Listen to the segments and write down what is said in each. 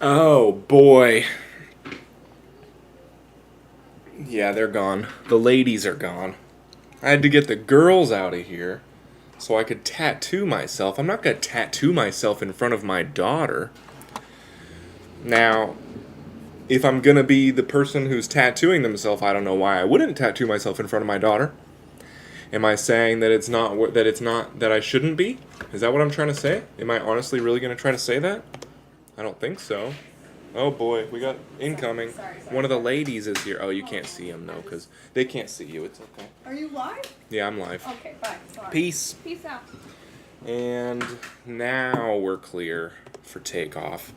Oh boy. Yeah, they're gone. The ladies are gone. I had to get the girls out of here so I could tattoo myself. I'm not going to tattoo myself in front of my daughter. Now, if I'm going to be the person who's tattooing themselves, I don't know why I wouldn't tattoo myself in front of my daughter. Am I saying that it's not that I shouldn't be? Is that what I'm trying to say? Am I honestly really going to try to say that? I don't think so. Oh boy, we got incoming. Sorry. One of the ladies is here. Oh, you can't see him though, because they can't see you. It's okay. Are you live? Yeah, I'm live. Okay, bye. Sorry. Peace. Peace out. And now we're clear for takeoff.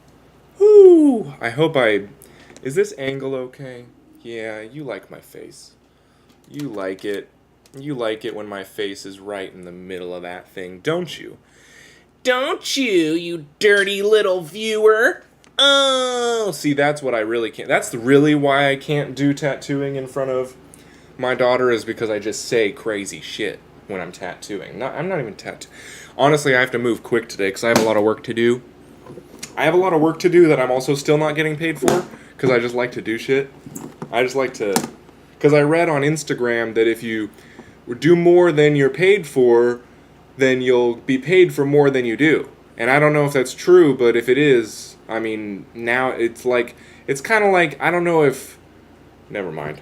Whoo! Is this angle okay? Yeah, you like my face. You like it. You like it when my face is right in the middle of that thing, don't you? Don't you, you dirty little viewer? Oh, see, that's what I really can't. That's really why I can't do tattooing in front of my daughter, is because I just say crazy shit when I'm tattooing. I'm not even tattooing. Honestly, I have to move quick today because I have a lot of work to do. I have a lot of work to do that I'm also still not getting paid for because I just like to do shit. I just like to... Because I read on Instagram that if you do more than you're paid for, then you'll be paid for more than you do. And I don't know if that's true, but if it is, I mean, now it's like... It's kind of like, I don't know if... Never mind.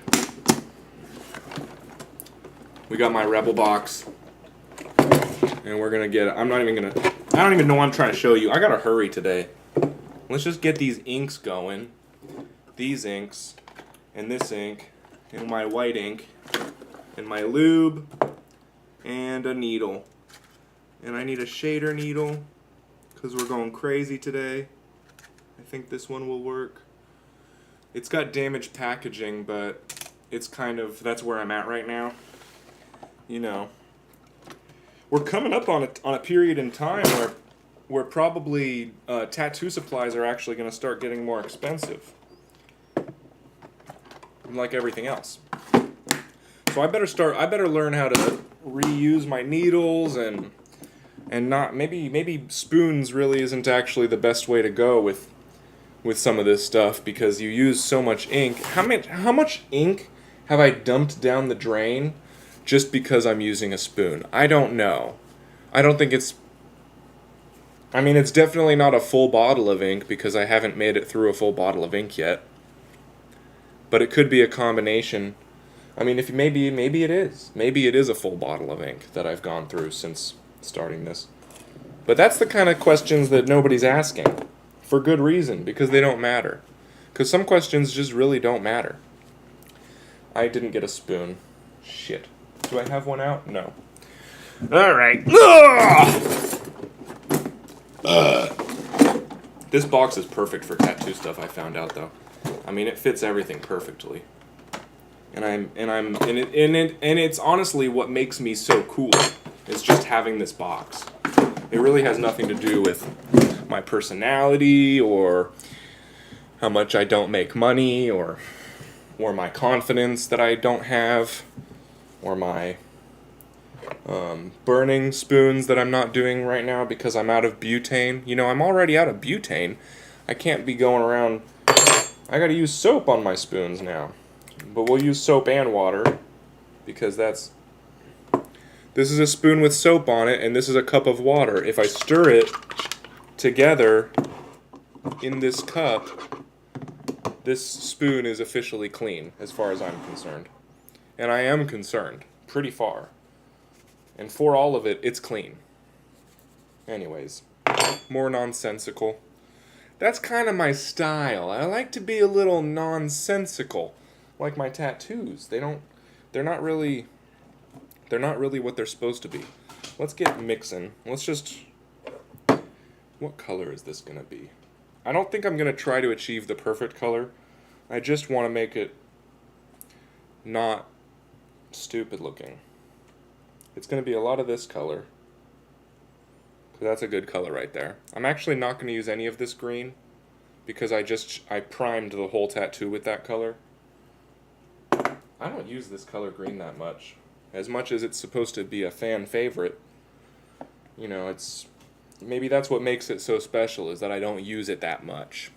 We got my Rebel box. And we're gonna get... I don't even know what I'm trying to show you. I gotta hurry today. Let's just get these inks going. These inks. And this ink. And my white ink. And my lube. And a needle. And I need a shader needle. Because we're going crazy today. I think this one will work. It's got damaged packaging, but it's kind of... That's where I'm at right now. You know. We're coming up on a period in time where probably tattoo supplies are actually going to start getting more expensive, like everything else. So I better learn how to reuse my needles and not maybe spoons really isn't actually the best way to go with some of this stuff, because you use so much ink. How much ink have I dumped down the drain just because I'm using a spoon? I don't know. I don't think it's... I mean, it's definitely not a full bottle of ink because I haven't made it through a full bottle of ink yet. But it could be a combination. I mean, maybe it is. Maybe it is a full bottle of ink that I've gone through since starting this. But that's the kind of questions that nobody's asking. For good reason, because they don't matter. Because some questions just really don't matter. I didn't get a spoon. Shit. Do I have one out? No. Alright. This box is perfect for tattoo stuff, I found out, though. I mean, it fits everything perfectly. And it's honestly what makes me so cool. Is just having this box. It really has nothing to do with my personality or how much I don't make money or my confidence that I don't have, or my burning spoons that I'm not doing right now because I'm out of butane. You know, I'm already out of butane. I can't be going around... I gotta use soap on my spoons now. But we'll use soap and water, because that's... This is a spoon with soap on it, and this is a cup of water. If I stir it together in this cup, this spoon is officially clean, as far as I'm concerned. And I am concerned, pretty far. And for all of it, it's clean. Anyways, more nonsensical. That's kind of my style. I like to be a little nonsensical, like my tattoos. They're not really what they're supposed to be. Let's get mixing. Let's just... What color is this gonna be? I don't think I'm gonna try to achieve the perfect color. I just want to make it not stupid looking. It's gonna be a lot of this color. So that's a good color right there. I'm actually not gonna use any of this green because I primed the whole tattoo with that color. I don't use this color green that much. As much as it's supposed to be a fan favorite, you know, maybe that's what makes it so special, is that I don't use it that much.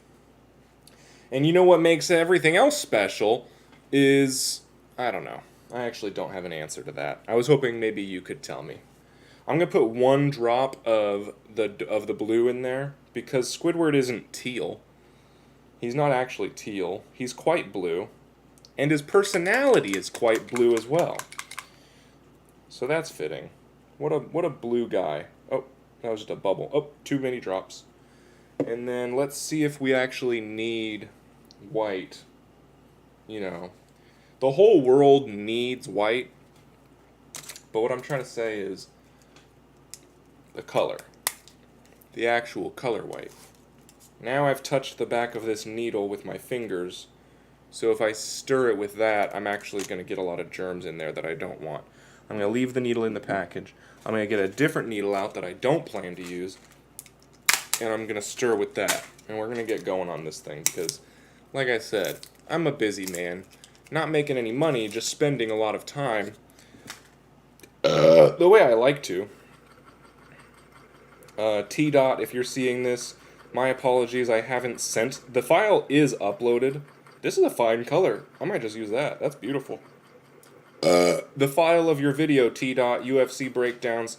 And you know what makes everything else special is, I don't know. I actually don't have an answer to that. I was hoping maybe you could tell me. I'm gonna put one drop of the blue in there because Squidward isn't teal. He's not actually teal. He's quite blue, and his personality is quite blue as well. So that's fitting. What a blue guy. Oh, that was just a bubble. Oh, too many drops. And then let's see if we actually need white. You know, the whole world needs white. But what I'm trying to say is the color. The actual color white. Now I've touched the back of this needle with my fingers. So if I stir it with that, I'm actually going to get a lot of germs in there that I don't want. I'm going to leave the needle in the package. I'm going to get a different needle out that I don't plan to use. And I'm going to stir with that. And we're going to get going on this thing because, like I said, I'm a busy man. Not making any money, just spending a lot of time the way I like to. T-Dot, if you're seeing this, my apologies, I haven't sent. The file is uploaded. This is a fine color. I might just use that. That's beautiful. The file of your video, T-Dot, UFC breakdowns,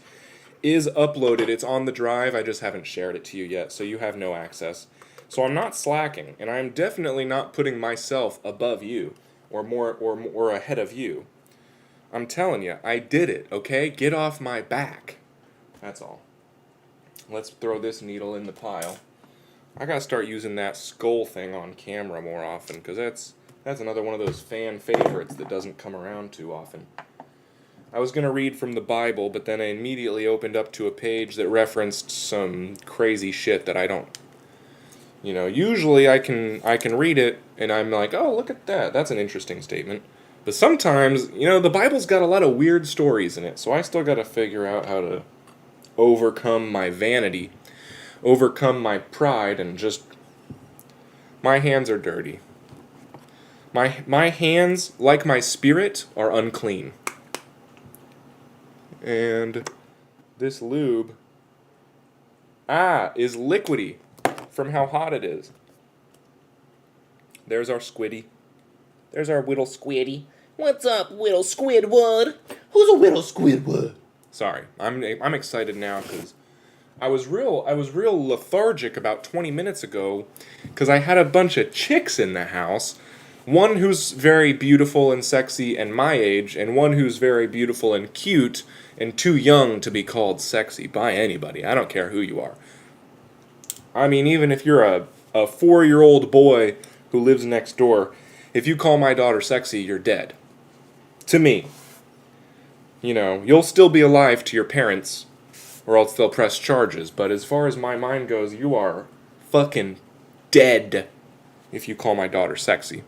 is uploaded. It's on the drive. I just haven't shared it to you yet, so you have no access. So I'm not slacking, and I'm definitely not putting myself above you or more or ahead of you. I'm telling you, I did it, okay? Get off my back. That's all. Let's throw this needle in the pile. I gotta start using that skull thing on camera more often, because that's another one of those fan favorites that doesn't come around too often. I was gonna read from the Bible, but then I immediately opened up to a page that referenced some crazy shit that I don't. You know, usually I can read it and I'm like, oh, look at that. That's an interesting statement. But sometimes, you know, the Bible's got a lot of weird stories in it, so I still gotta figure out how to overcome my vanity, overcome my pride, and just, my hands are dirty. My hands, like my spirit, are unclean. And this lube, is liquidy from how hot it is. There's our Squiddy. There's our whittle Squiddy. What's up, Whittle Squidward? Who's a Whittle Squidward? Sorry, I'm excited now because I was real lethargic about 20 minutes ago because I had a bunch of chicks in the house. One who's very beautiful and sexy and my age, and one who's very beautiful and cute and too young to be called sexy by anybody. I don't care who you are. I mean, even if you're a 4-year-old boy who lives next door, if you call my daughter sexy, you're dead. To me. You know, you'll still be alive to your parents, or else they'll press charges. But as far as my mind goes, you are fucking dead if you call my daughter sexy.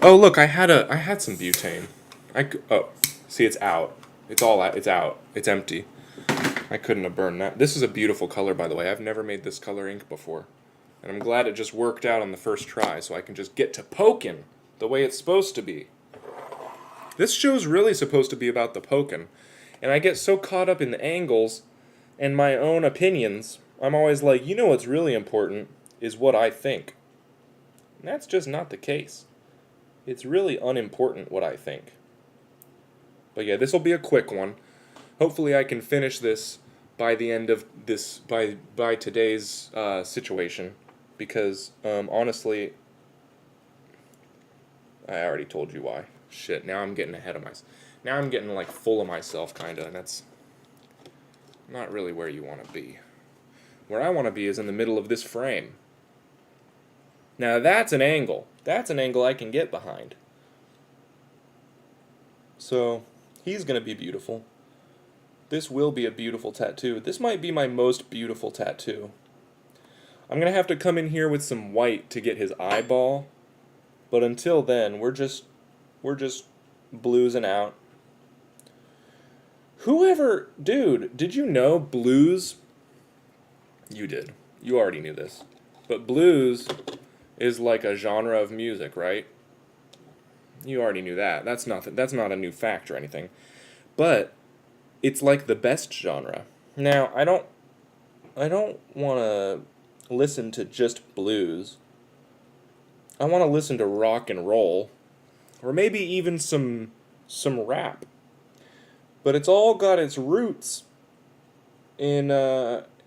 Oh, look, I had some butane. See, it's out. It's all out. It's out. It's empty. I couldn't have burned that. This is a beautiful color, by the way. I've never made this color ink before. And I'm glad it just worked out on the first try, so I can just get to poking the way it's supposed to be. This show's really supposed to be about the poking. And I get so caught up in the angles and my own opinions, I'm always like, you know what's really important is what I think. And that's just not the case. It's really unimportant what I think. But yeah, this will be a quick one. Hopefully I can finish this by the end of this, by today's situation. Because, honestly, I already told you why. Shit, now I'm getting ahead of myself. Now I'm getting, like, full of myself, kinda, and that's not really where you want to be. Where I want to be is in the middle of this frame. Now that's an angle. That's an angle I can get behind. So, he's gonna be beautiful. This will be a beautiful tattoo. This might be my most beautiful tattoo. I'm gonna have to come in here with some white to get his eyeball. But until then, we're just bluesing out. Dude, did you know blues? You did. You already knew this. But blues is like a genre of music, right? You already knew that. That's not a new fact or anything. But it's like the best genre. Now, I don't want to listen to just blues. I want to listen to rock and roll, or maybe even some rap. But it's all got its roots in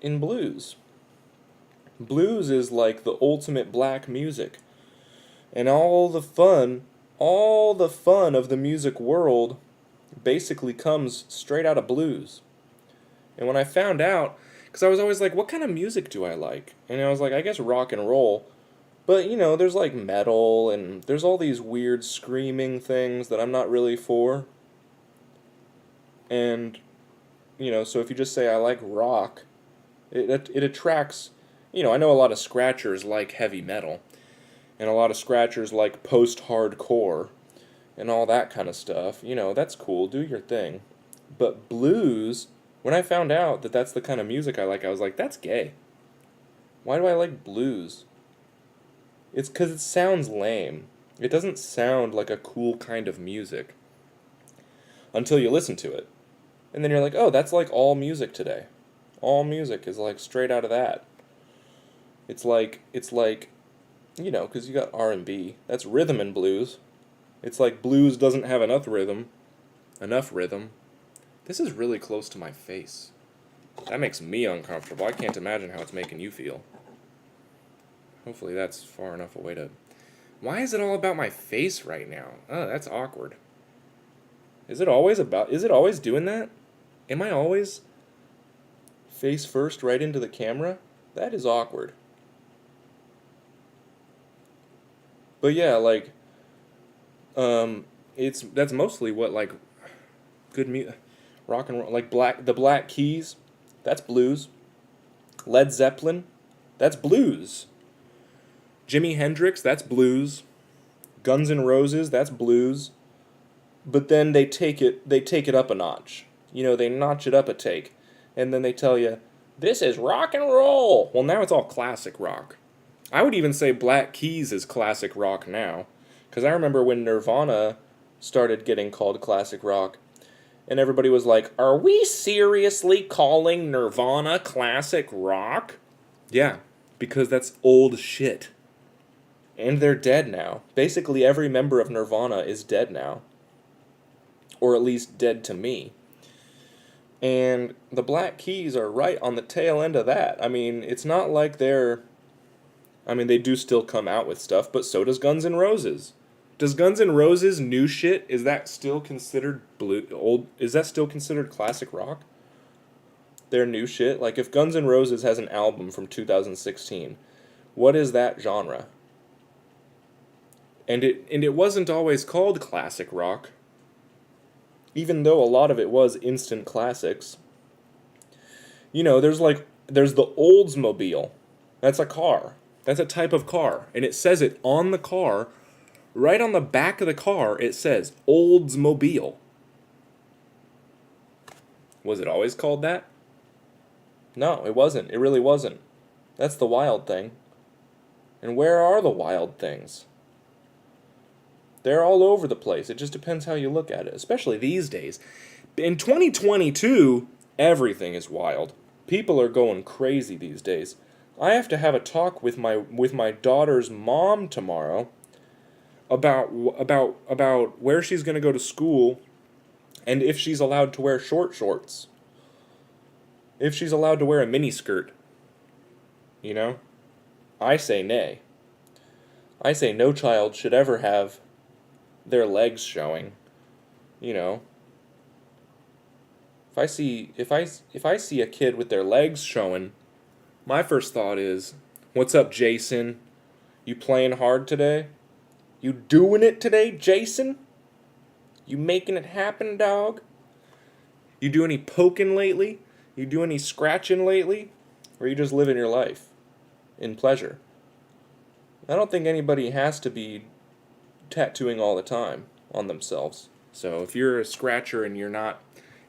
blues. Blues is like the ultimate black music. And all the fun of the music world basically comes straight out of blues. And when I found out, because I was always like, what kind of music do I like? And I was like, I guess rock and roll. But, there's like metal, and there's all these weird screaming things that I'm not really for. And, so if you just say I like rock, it attracts, I know a lot of scratchers like heavy metal. And a lot of scratchers like post-hardcore and all that kind of stuff. That's cool, do your thing. But blues, when I found out that that's the kind of music I like, I was like, that's gay. Why do I like blues? It's because it sounds lame. It doesn't sound like a cool kind of music until you listen to it. And then you're like, oh, that's like all music today. All music is like straight out of that. It's like, because you got R&B. That's rhythm and blues. It's like blues doesn't have enough rhythm. This is really close to my face. That makes me uncomfortable. I can't imagine how it's making you feel. Hopefully that's far enough away to... Why is it all about my face right now? Oh, that's awkward. Is it always doing that? Am I always face first right into the camera? That is awkward. But yeah, like, that's mostly what, like, good rock and roll, like the Black Keys, that's blues. Led Zeppelin, that's blues. Jimi Hendrix, that's blues. Guns N' Roses, that's blues. But then they take it up a notch. They notch it up a take, and then they tell you, this is rock and roll. Well, now it's all classic rock. I would even say Black Keys is classic rock now. Because I remember when Nirvana started getting called classic rock, and everybody was like, are we seriously calling Nirvana classic rock? Yeah, because that's old shit. And they're dead now. Basically every member of Nirvana is dead now. Or at least dead to me. And the Black Keys are right on the tail end of that. I mean, it's not like they do still come out with stuff, but so does Guns N' Roses. Does Guns N' Roses new shit, is that still considered is that still considered classic rock? Their new shit? Like, if Guns N' Roses has an album from 2016, what is that genre? And it wasn't always called classic rock, even though a lot of it was instant classics. There's the Oldsmobile. That's a car. That's a type of car. And it says it on the car, right on the back of the car, it says Oldsmobile. Was it always called that? No, it wasn't. It really wasn't. That's the wild thing. And where are the wild things? They're all over the place. It just depends how you look at it, especially these days. In 2022, everything is wild. People are going crazy these days. I have to have a talk with my daughter's mom tomorrow about where she's going to go to school and if she's allowed to wear short shorts. If she's allowed to wear a mini skirt. I say nay. I say no child should ever have their legs showing. If I see a kid with their legs showing, my first thought is, what's up, Jason? You playing hard today? You doing it today, Jason? You making it happen, dog? You do any poking lately? You do any scratching lately? Or you just living your life in pleasure? I don't think anybody has to be tattooing all the time on themselves. So if you're a scratcher and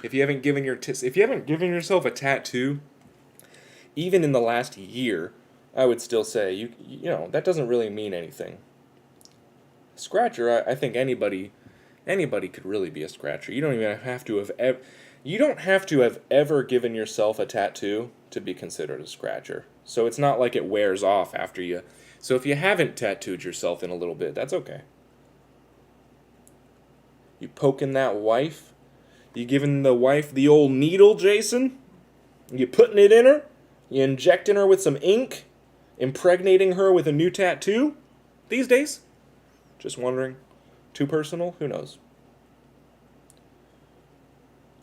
if you haven't given yourself a tattoo, even in the last year, I would still say that doesn't really mean anything. Scratcher, I think anybody could really be a scratcher. You don't have to have ever given yourself a tattoo to be considered a scratcher. So it's not like it wears off after you. So if you haven't tattooed yourself in a little bit, that's okay. You poking that wife? You giving the wife the old needle, Jason? You putting it in her? You injecting her with some ink? Impregnating her with a new tattoo? These days? Just wondering. Too personal? Who knows?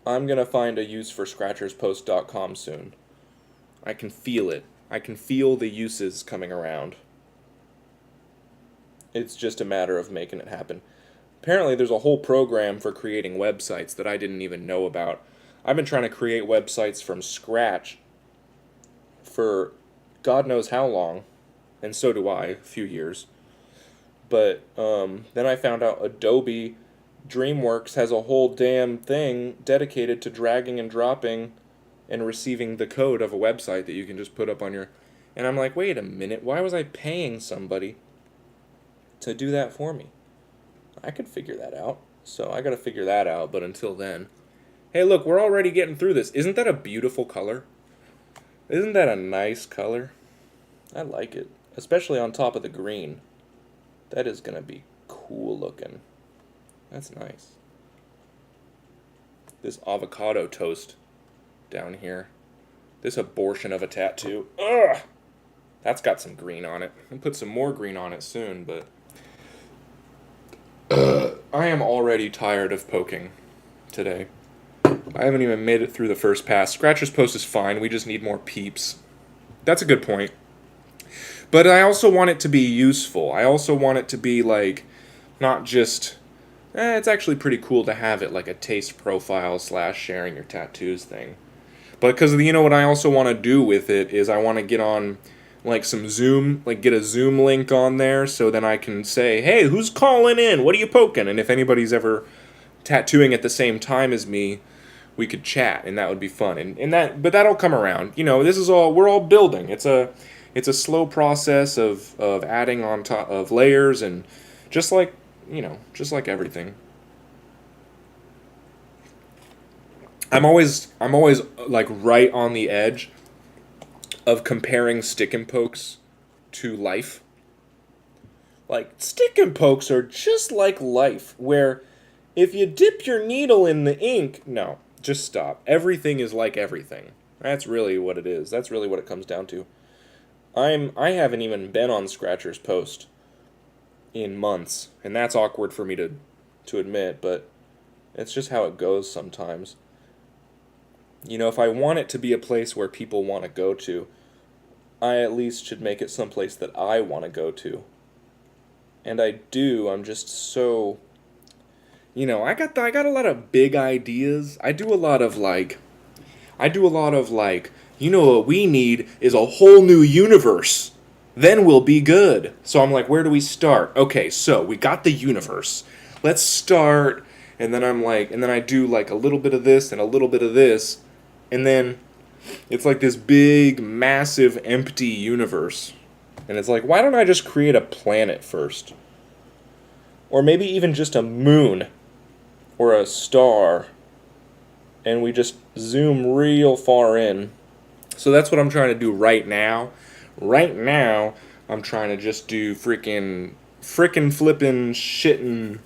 I'm gonna find a use for scratcherspost.com soon. I can feel it. I can feel the uses coming around. It's just a matter of making it happen. Apparently there's a whole program for creating websites that I didn't even know about. I've been trying to create websites from scratch for God knows how long, and so do I, a few years. But then I found out Adobe DreamWorks has a whole damn thing dedicated to dragging and dropping and receiving the code of a website that you can just put up on your... And I'm like, wait a minute, why was I paying somebody to do that for me? I could figure that out. So I gotta figure that out, but until then... Hey, look, we're already getting through this. Isn't that a beautiful color? Isn't that a nice color? I like it. Especially on top of the green. That is gonna be cool looking. That's nice. This avocado toast down here. This abortion of a tattoo. Ugh! That's got some green on it. I'll put some more green on it soon, but... I am already tired of poking today. I haven't even made it through the first pass. Scratcher's Post is fine. We just need more peeps. That's a good point. But I also want it to be useful. I also want it to be, like, not just... it's actually pretty cool to have it like a taste profile / sharing your tattoos thing. But because, you know, what I also want to do with it is I want to get on, like, some Zoom, like, get a Zoom link on there so then I can say, hey, who's calling in? What are you poking? And if anybody's ever tattooing at the same time as me, we could chat, and that would be fun. But that'll come around. You know, this is all, we're all building. It's a slow process of adding on top of layers, and just like, you know, just like everything. I'm always like right on the edge of comparing stick and pokes to life. Like, stick and pokes are just like life, where if you dip your needle in the ink, no, just stop. Everything is like everything. That's really what it is. That's really what it comes down to. I haven't even been on Scratcher's Post in months, and that's awkward for me to admit, but it's just how it goes sometimes. You know, if I want it to be a place where people want to go to, I at least should make it someplace that I want to go to. And I do. I'm just so... You know, I got a lot of big ideas. I do a lot of, like, you know, what we need is a whole new universe. Then we'll be good. So I'm like, where do we start? Okay, so we got the universe. Let's start. And then I'm like, and then I do like a little bit of this and a little bit of this. And then it's like this big, massive, empty universe. And it's like, why don't I just create a planet first? Or maybe even just a moon. Or a star. And we just zoom real far in. So that's what I'm trying to do right now. Right now, I'm trying to just do frickin' flippin' shittin',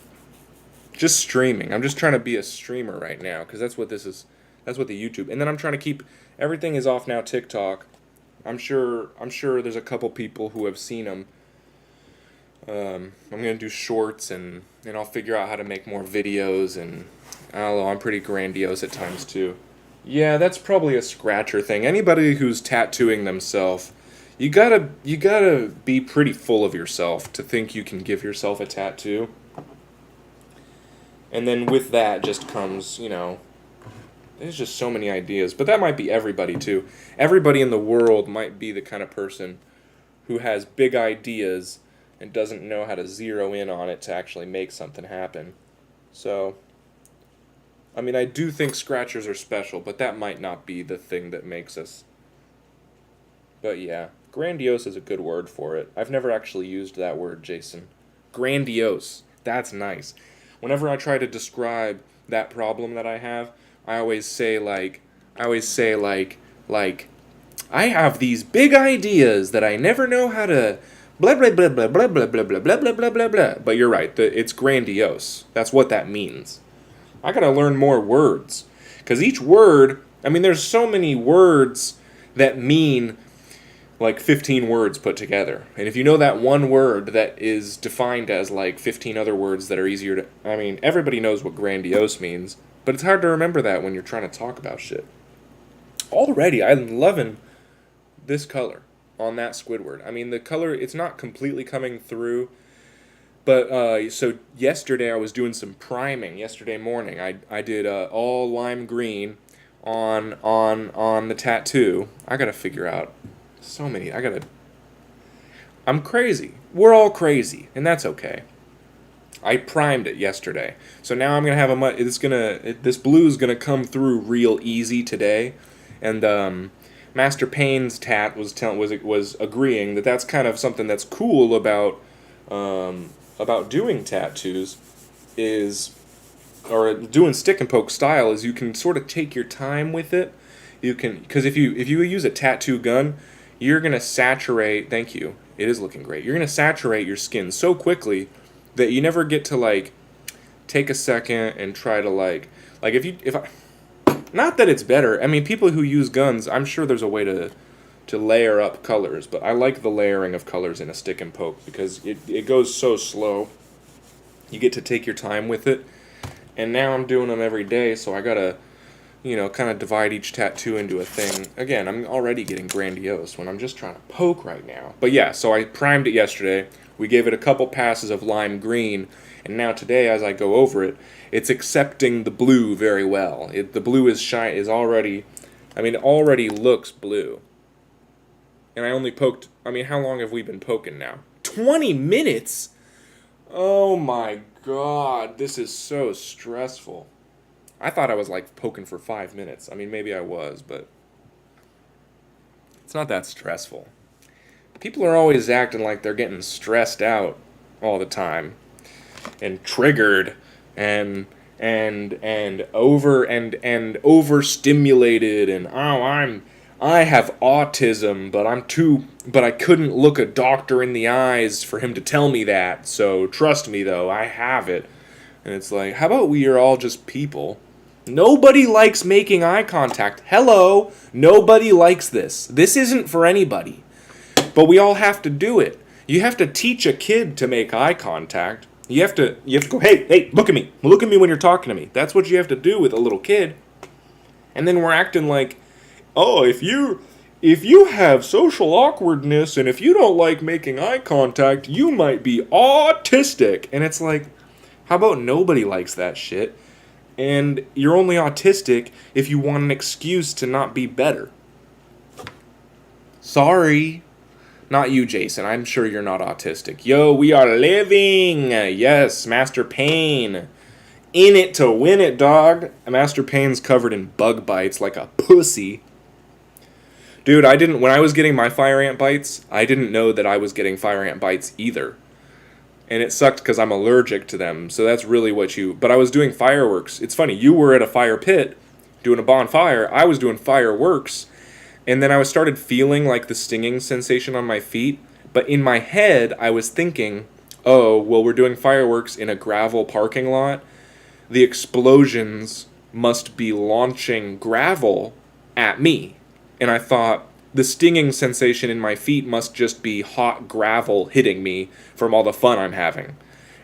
just streaming. I'm just trying to be a streamer right now, because that's what this is. That's what the YouTube. And then I'm trying to keep, everything is off now TikTok. I'm sure there's a couple people who have seen them. I'm gonna do shorts, and I'll figure out how to make more videos, and I don't know, I'm pretty grandiose at times too. Yeah, that's probably a scratcher thing. Anybody who's tattooing themselves, you gotta be pretty full of yourself to think you can give yourself a tattoo. And then with that just comes, you know, there's just so many ideas. But that might be everybody too. Everybody in the world might be the kind of person who has big ideas and doesn't know how to zero in on it to actually make something happen. So, I mean, I do think scratchers are special, but that might not be the thing that makes us. But yeah, grandiose is a good word for it. I've never actually used that word, Jason. Grandiose. That's nice. Whenever I try to describe that problem that I have, I always say like, I have these big ideas that I never know how to Blah, blah, blah, blah, blah, blah, blah, blah, blah, blah, blah, blah, blah. But you're right. It's grandiose. That's what that means. I gotta learn more words. Because each word, I mean, there's so many words that mean like 15 words put together. And if you know that one word that is defined as like 15 other words that are easier to... I mean, everybody knows what grandiose means, but it's hard to remember that when you're trying to talk about shit. Already, I'm loving this color on that Squidward. I mean, the color, it's not completely coming through, but so yesterday I was doing some priming. Yesterday morning, I did all lime green on the tattoo. I gotta figure out so many. I'm crazy. We're all crazy, and that's okay. I primed it yesterday, so now I'm gonna have this blue is gonna come through real easy today, and Master Payne's tat was agreeing that that's kind of something that's cool about doing tattoos or doing stick and poke style is you can sort of take your time with it. You can, because if you use a tattoo gun, you're gonna saturate. Thank you. It is looking great. You're gonna saturate your skin so quickly that you never get to like take a second and try to like not that it's better. I mean, people who use guns, I'm sure there's a way to layer up colors, but I like the layering of colors in a stick and poke because it goes so slow. You get to take your time with it. And now I'm doing them every day, so I gotta, kind of divide each tattoo into a thing. Again, I'm already getting grandiose when I'm just trying to poke right now. But yeah, so I primed it yesterday. We gave it a couple passes of lime green, and now today, as I go over it, it's accepting the blue very well. The blue is already, it already looks blue. And I only poked, how long have we been poking now? 20 minutes? Oh my god, this is so stressful. I thought I was like poking for 5 minutes. Maybe I was, but it's not that stressful. People are always acting like they're getting stressed out all the time and triggered and overstimulated and I have autism, but I couldn't look a doctor in the eyes for him to tell me that. So trust me though, I have it. And it's like, how about we are all just people? Nobody likes making eye contact. Hello, nobody likes this. This isn't for anybody. But we all have to do it. You have to teach a kid to make eye contact. You have to go, hey, look at me. Look at me when you're talking to me. That's what you have to do with a little kid. And then we're acting like, oh, if you have social awkwardness and if you don't like making eye contact, you might be autistic. And it's like, how about nobody likes that shit? And you're only autistic if you want an excuse to not be better. Sorry. Not you, Jason. I'm sure you're not autistic. Yo, we are living. Yes, Master Payne. In it to win it, dog. Master Payne's covered in bug bites like a pussy. Dude, when I was getting my fire ant bites, I didn't know that I was getting fire ant bites either. And it sucked because I'm allergic to them. So that's really but I was doing fireworks. It's funny, you were at a fire pit doing a bonfire. I was doing fireworks. And then I started feeling like the stinging sensation on my feet. But in my head, I was thinking, oh, well, we're doing fireworks in a gravel parking lot. The explosions must be launching gravel at me. And I thought, the stinging sensation in my feet must just be hot gravel hitting me from all the fun I'm having.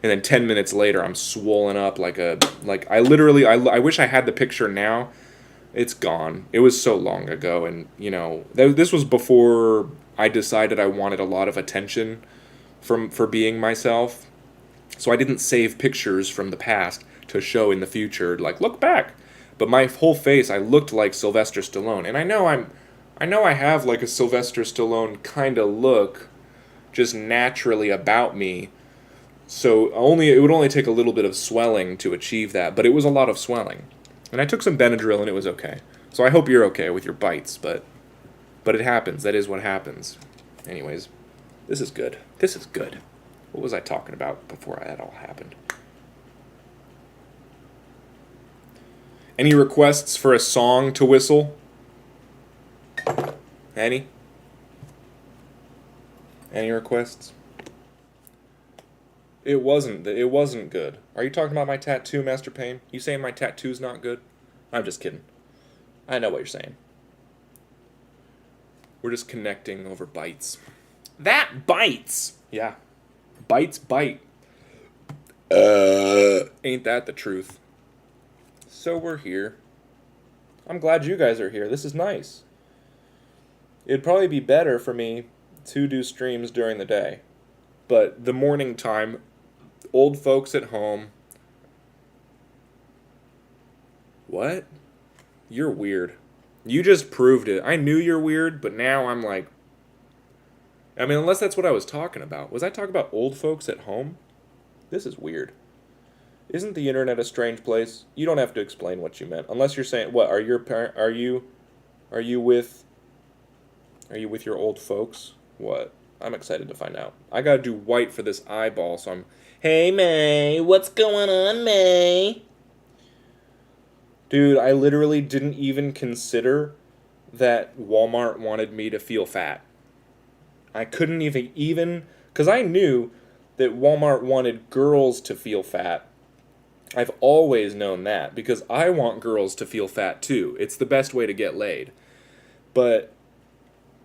And then 10 minutes later, I'm swollen up I wish I had the picture now. It's gone. It was so long ago. And, this was before I decided I wanted a lot of attention for being myself. So I didn't save pictures from the past to show in the future, like, look back. But my whole face, I looked like Sylvester Stallone. And I know I have like a Sylvester Stallone kind of look just naturally about me. So it would only take a little bit of swelling to achieve that, but it was a lot of swelling. And I took some Benadryl and it was okay. So I hope you're okay with your bites, but it happens. That is what happens. Anyways, this is good. This is good. What was I talking about before that all happened? Any requests for a song to whistle? Any requests? It wasn't. It wasn't good. Are you talking about my tattoo, Master Payne? You saying my tattoo's not good? I'm just kidding. I know what you're saying. We're just connecting over bites. That bites! Yeah. Bites bite. Ain't that the truth? So we're here. I'm glad you guys are here. This is nice. It'd probably be better for me to do streams during the day. But the morning time, old folks at home. What? You're weird. You just proved it. I knew you're weird, but now I'm like... I mean, unless that's what I was talking about. Was I talking about old folks at home? This is weird. Isn't the internet a strange place? You don't have to explain what you meant. Unless you're saying... What, are you with your old folks? What? I'm excited to find out. I gotta do white for this eyeball, so I'm... Hey, May, what's going on, May? Dude, I literally didn't even consider that Walmart wanted me to feel fat. I couldn't even... Because I knew that Walmart wanted girls to feel fat. I've always known that, because I want girls to feel fat, too. It's the best way to get laid. But...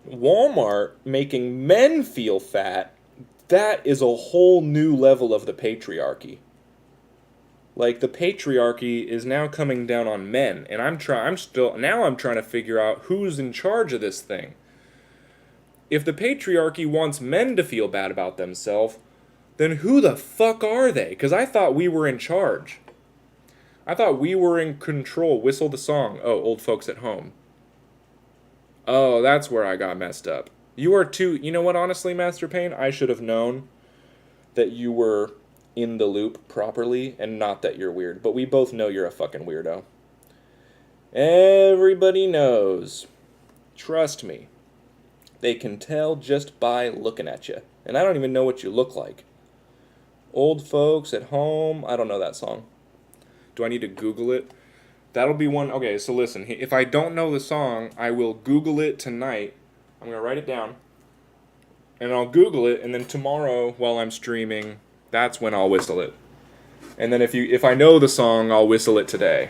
Walmart making men feel fat, that is a whole new level of the patriarchy. Like, the patriarchy is now coming down on men, and I'm trying to figure out who's in charge of this thing. If the patriarchy wants men to feel bad about themselves, then who the fuck are they? Because I thought we were in charge. I thought we were in control. Whistle the song. Oh, old folks at home. Oh, that's where I got messed up. You are too... You know what, honestly, Master Payne? I should have known that you were in the loop properly and not that you're weird. But we both know you're a fucking weirdo. Everybody knows. Trust me. They can tell just by looking at you. And I don't even know what you look like. Old folks at home. I don't know that song. Do I need to Google it? That'll be one... Okay, so listen. If I don't know the song, I will Google it tonight. I'm going to write it down. And I'll Google it, and then tomorrow, while I'm streaming, that's when I'll whistle it. And then if I know the song, I'll whistle it today.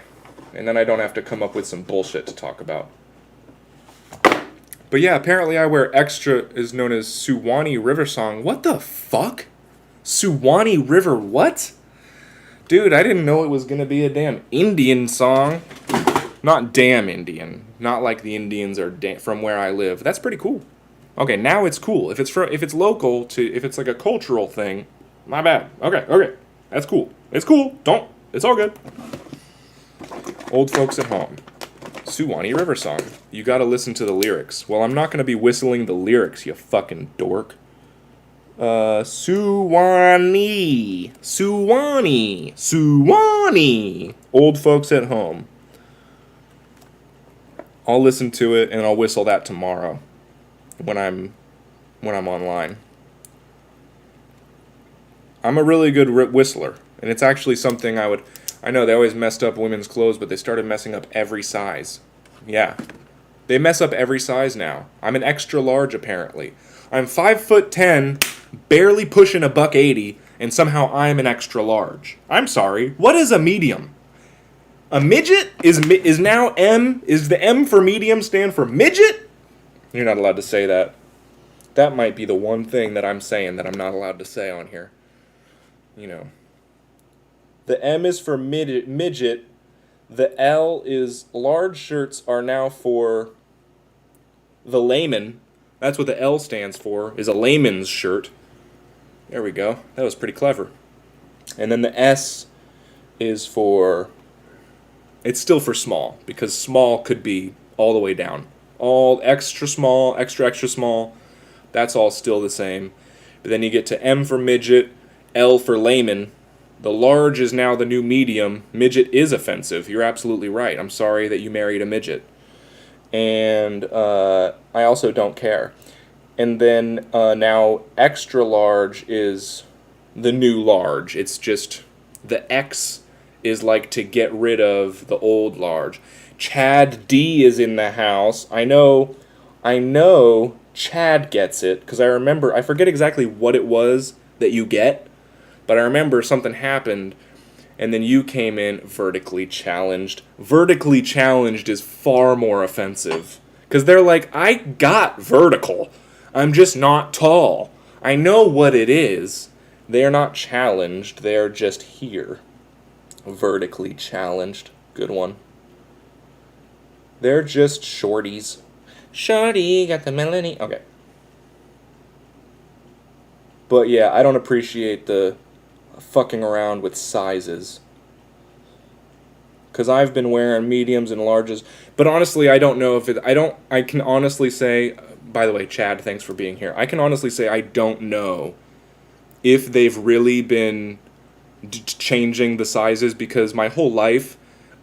And then I don't have to come up with some bullshit to talk about. But yeah, apparently I wear extra is known as Suwannee River song. What the fuck? Suwannee River what? Dude, I didn't know it was going to be a damn Indian song. Not damn Indian. Not like the Indians are from where I live. That's pretty cool. Okay, now it's cool. If it's local to... If it's like a cultural thing, my bad. Okay. That's cool. It's cool. It's all good. Old folks at home. Suwannee River song. You gotta listen to the lyrics. Well, I'm not gonna be whistling the lyrics, you fucking dork. Suwannee. Old folks at home. I'll listen to it and I'll whistle that tomorrow when I'm online. I'm a really good whistler, and it's actually something I know they always messed up women's clothes, but they started messing up every size. Yeah. They mess up every size now. I'm an extra large, apparently. I'm 5'10", barely pushing a $180, and somehow I'm an extra large. I'm sorry. What is a medium? A midget is now M? Is the M for medium stand for midget? You're not allowed to say that. That might be the one thing that I'm saying that I'm not allowed to say on here. You know. The M is for midget. The L is large shirts are now for the layman. That's what the L stands for, is a layman's shirt. There we go. That was pretty clever. And then the S is for... It's still for small, because small could be all the way down. All extra small, extra small. That's all still the same. But then you get to M for midget, L for layman. The large is now the new medium. Midget is offensive. You're absolutely right. I'm sorry that you married a midget. And I also don't care. And then now extra large is the new large. It's just the X is like to get rid of the old large. Chad D is in the house. I know Chad gets it, because I forget exactly what it was that you get, But I remember something happened, and then you came in vertically challenged. Vertically challenged is far more offensive. Because they're like, I got vertical. I'm just not tall. I know what it is. They're not challenged. They're just here. Vertically challenged. Good one. They're just shorties. Shorty got the melody. Okay. But yeah, I don't appreciate the fucking around with sizes. Because I've been wearing mediums and larges. But honestly, I don't know if it... I can honestly say... By the way, Chad, thanks for being here. I can honestly say I don't know if they've really been changing the sizes, because my whole life,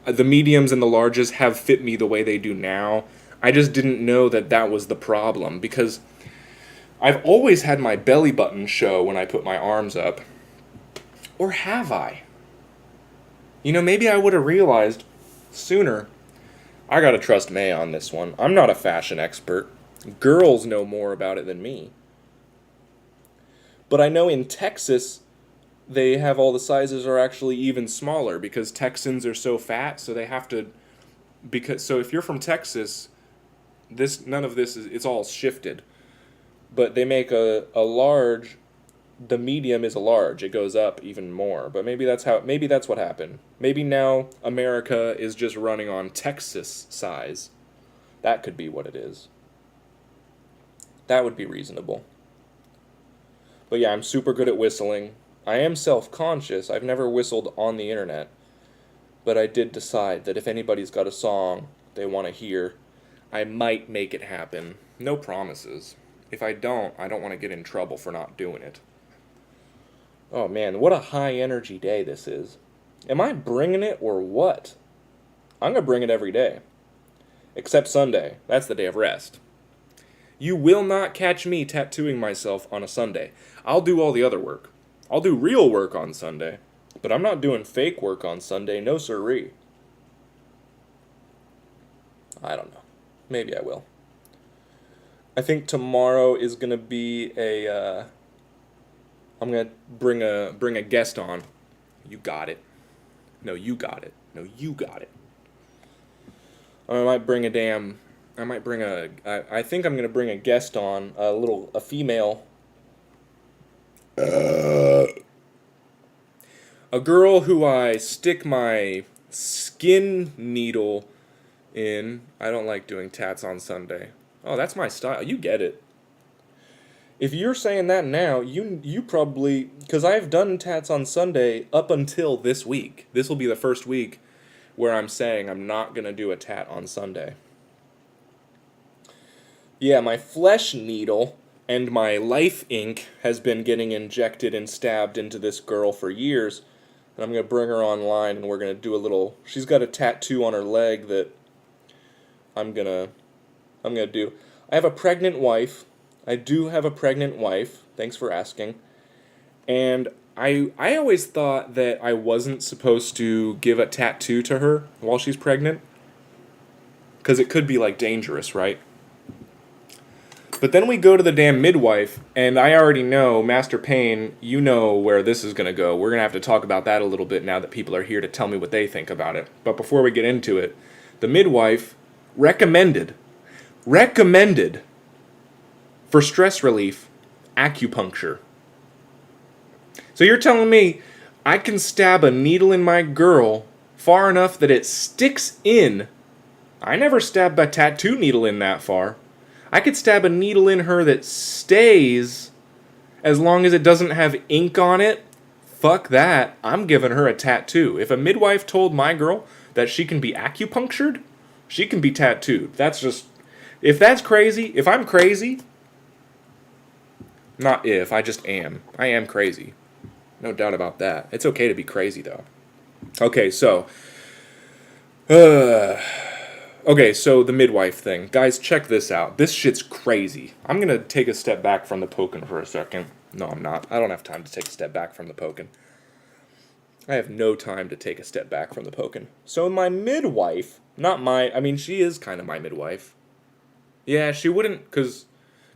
the mediums and the larges have fit me the way they do now. I just didn't know that that was the problem, because I've always had my belly button show when I put my arms up. Or have I? You know, maybe I would have realized sooner. I gotta trust May on this one. I'm not a fashion expert. Girls know more about it than me. But I know in Texas, they have all the sizes are actually even smaller, because Texans are so fat, so they have to... So if you're from Texas, none of this is... It's all shifted. But they make a large... The medium is a large. It goes up even more. But maybe that's what happened. Maybe now America is just running on Texas size. That could be what it is. That would be reasonable. But yeah, I'm super good at whistling. I am self-conscious. I've never whistled on the internet. But I did decide that if anybody's got a song they want to hear, I might make it happen. No promises. If I don't want to get in trouble for not doing it. Oh man, what a high energy day this is. Am I bringing it or what? I'm going to bring it every day. Except Sunday. That's the day of rest. You will not catch me tattooing myself on a Sunday. I'll do all the other work. I'll do real work on Sunday. But I'm not doing fake work on Sunday. No siree. I don't know. Maybe I will. I think tomorrow is going to be I'm going to bring a guest on. You got it. No, you got it. No, you got it. I might bring I think I'm going to bring a guest on, a female. A girl who I stick my skin needle in. I don't like doing tats on Sunday. Oh, that's my style. You get it. If you're saying that now, you probably... Because I've done tats on Sunday up until this week. This will be the first week where I'm saying I'm not going to do a tat on Sunday. Yeah, my flesh needle and my life ink has been getting injected and stabbed into this girl for years. And I'm going to bring her online and we're going to do a little... She's got a tattoo on her leg that I'm going to do. I have a pregnant wife. I do have a pregnant wife. Thanks for asking. And I always thought that I wasn't supposed to give a tattoo to her while she's pregnant. Because it could be, like, dangerous, right? But then we go to the damn midwife, and I already know, Master Payne, you know where this is going to go. We're going to have to talk about that a little bit now that people are here to tell me what they think about it. But before we get into it, the midwife recommended for stress relief, acupuncture. So you're telling me I can stab a needle in my girl far enough that it sticks in. I never stabbed a tattoo needle in that far. I could stab a needle in her that stays as long as it doesn't have ink on it. Fuck that. I'm giving her a tattoo. If a midwife told my girl that she can be acupunctured, she can be tattooed. That's just... If that's crazy, if I'm crazy... Not if, I just am. I am crazy. No doubt about that. It's okay to be crazy, though. Okay, so... Okay, so the midwife thing. Guys, check this out. This shit's crazy. I'm gonna take a step back from the poking for a second. No, I'm not. I don't have time to take a step back from the poking. I have no time to take a step back from the poking. So my midwife... I mean, she is kind of my midwife. Yeah, she wouldn't... Because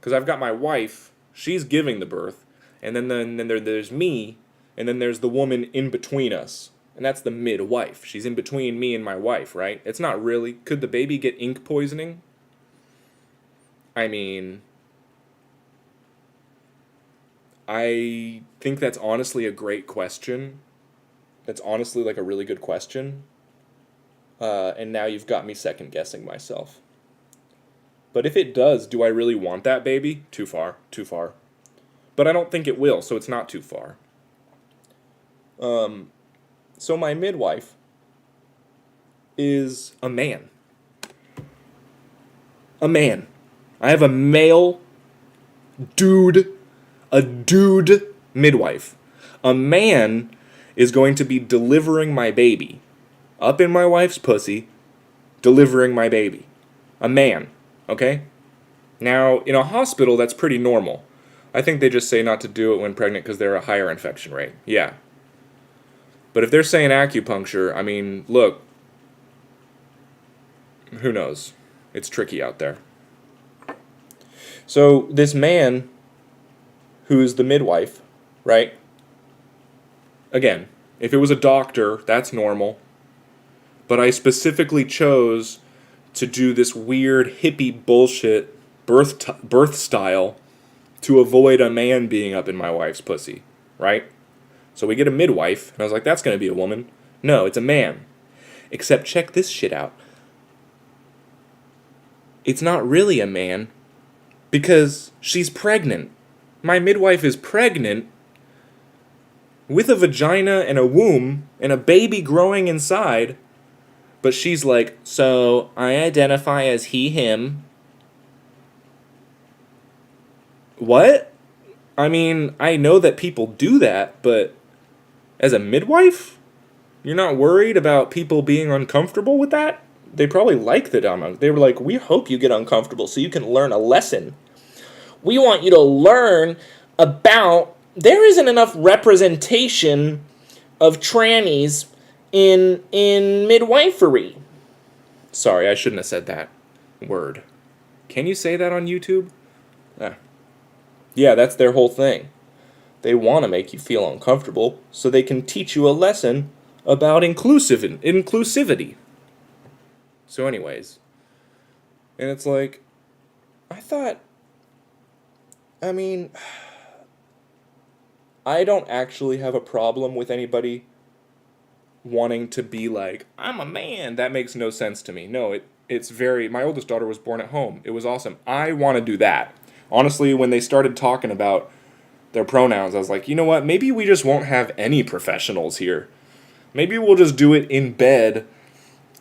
I've got my wife... She's giving the birth, and then there's me, And then there's the woman in between us. And that's the midwife. She's in between me and my wife, right? It's not really. Could the baby get ink poisoning? I mean, I think that's honestly a great question. That's honestly like a really good question. And now you've got me second guessing myself. But if it does, do I really want that baby? Too far. Too far. But I don't think it will, so it's not too far. So my midwife is a man. A man. I have a male a dude midwife. A man is going to be delivering my baby. Up in my wife's pussy, delivering my baby. A man, okay? Now, in a hospital, that's pretty normal. I think they just say not to do it when pregnant because they're a higher infection rate. Yeah. But if they're saying acupuncture, I mean, look, who knows? It's tricky out there. So this man, who's the midwife, right? Again, if it was a doctor, that's normal. But I specifically chose to do this weird hippie bullshit birth style to avoid a man being up in my wife's pussy, right? So we get a midwife, and I was like, that's going to be a woman. No, it's a man. Except check this shit out. It's not really a man, because she's pregnant. My midwife is pregnant with a vagina and a womb and a baby growing inside, but she's like, so I identify as he, him. What? I mean, I know that people do that, but as a midwife? You're not worried about people being uncomfortable with that? They probably like the demo. They were like, we hope you get uncomfortable so you can learn a lesson. We want you to learn about there isn't enough representation of trannies in midwifery. Sorry, I shouldn't have said that word. Can you say that on YouTube? Yeah, that's their whole thing. They want to make you feel uncomfortable so they can teach you a lesson about inclusivity. So anyways, and it's like, I mean, I don't actually have a problem with anybody wanting to be like, I'm a man. That makes no sense to me. No, it's very, my oldest daughter was born at home. It was awesome. I want to do that. Honestly, when they started talking about their pronouns, I was like, you know what? Maybe we just won't have any professionals here. Maybe we'll just do it in bed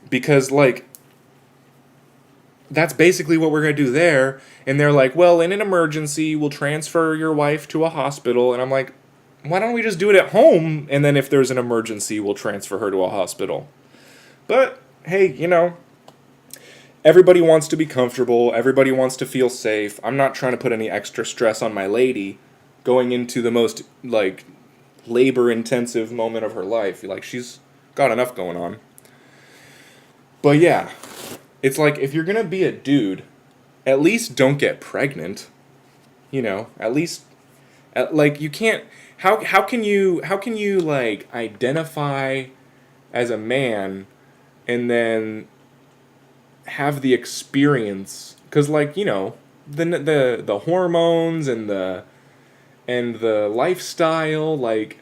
because, like, that's basically what we're going to do there. And they're like, well, in an emergency, we'll transfer your wife to a hospital. And I'm like, why don't we just do it at home? And then if there's an emergency, we'll transfer her to a hospital. But, hey, you know, everybody wants to be comfortable. Everybody wants to feel safe. I'm not trying to put any extra stress on my lady going into the most, like, labor-intensive moment of her life. Like, she's got enough going on. But, yeah. It's like, if you're going to be a dude, at least don't get pregnant. You know, at least, like, you can't, how can you, like, identify as a man and then have the experience, because, like, you know, the hormones and the lifestyle, like,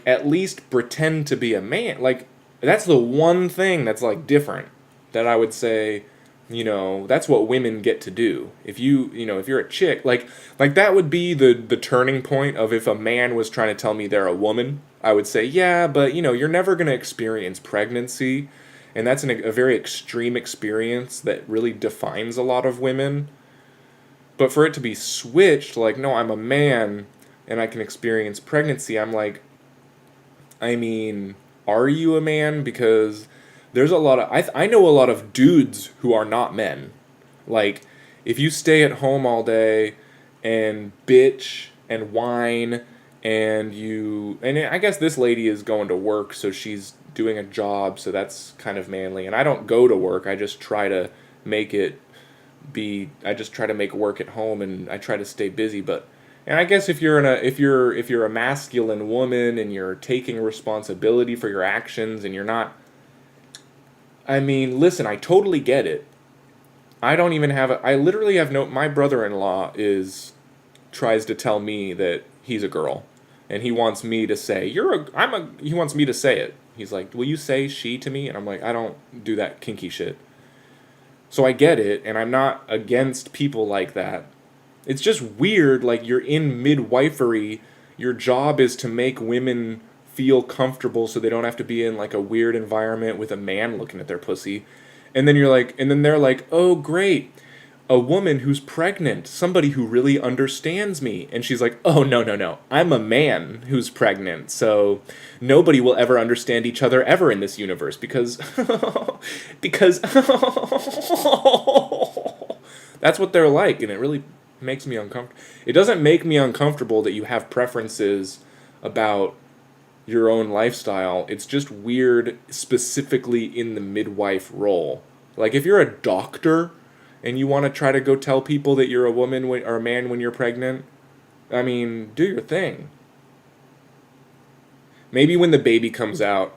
at least pretend to be a man. Like, that's the one thing that's, like, different that I would say, you know, that's what women get to do. If if you're a chick, like that would be the turning point of if a man was trying to tell me they're a woman. I would say, yeah, but, you know, you're never going to experience pregnancy, and that's a very extreme experience that really defines a lot of women. But for it to be switched, like, no, I'm a man, and I can experience pregnancy, I'm like, I mean, are you a man? Because there's a lot of, I know a lot of dudes who are not men. Like, if you stay at home all day and bitch and whine and I guess this lady is going to work, so she's doing a job, so that's kind of manly. And I don't go to work, I just try to make work at home, and I try to stay busy. But And I guess if you're a masculine woman and you're taking responsibility for your actions and you're not, I mean, listen, I totally get it. I don't even have I literally have no, my brother-in-law tries to tell me that he's a girl. And he wants me to say, he wants me to say it. He's like, will you say she to me? And I'm like, I don't do that kinky shit. So I get it, and I'm not against people like that. It's just weird, like, you're in midwifery. Your job is to make women feel comfortable so they don't have to be in, like, a weird environment with a man looking at their pussy. And then they're like, oh, great, a woman who's pregnant, somebody who really understands me. And she's like, oh, no, I'm a man who's pregnant, so nobody will ever understand each other ever in this universe because that's what they're like, and it really makes me uncomfortable. It doesn't make me uncomfortable that you have preferences about your own lifestyle. It's just weird, specifically in the midwife role. Like, if you're a doctor and you want to try to go tell people that you're a woman or a man when you're pregnant, I mean, do your thing. Maybe when the baby comes out,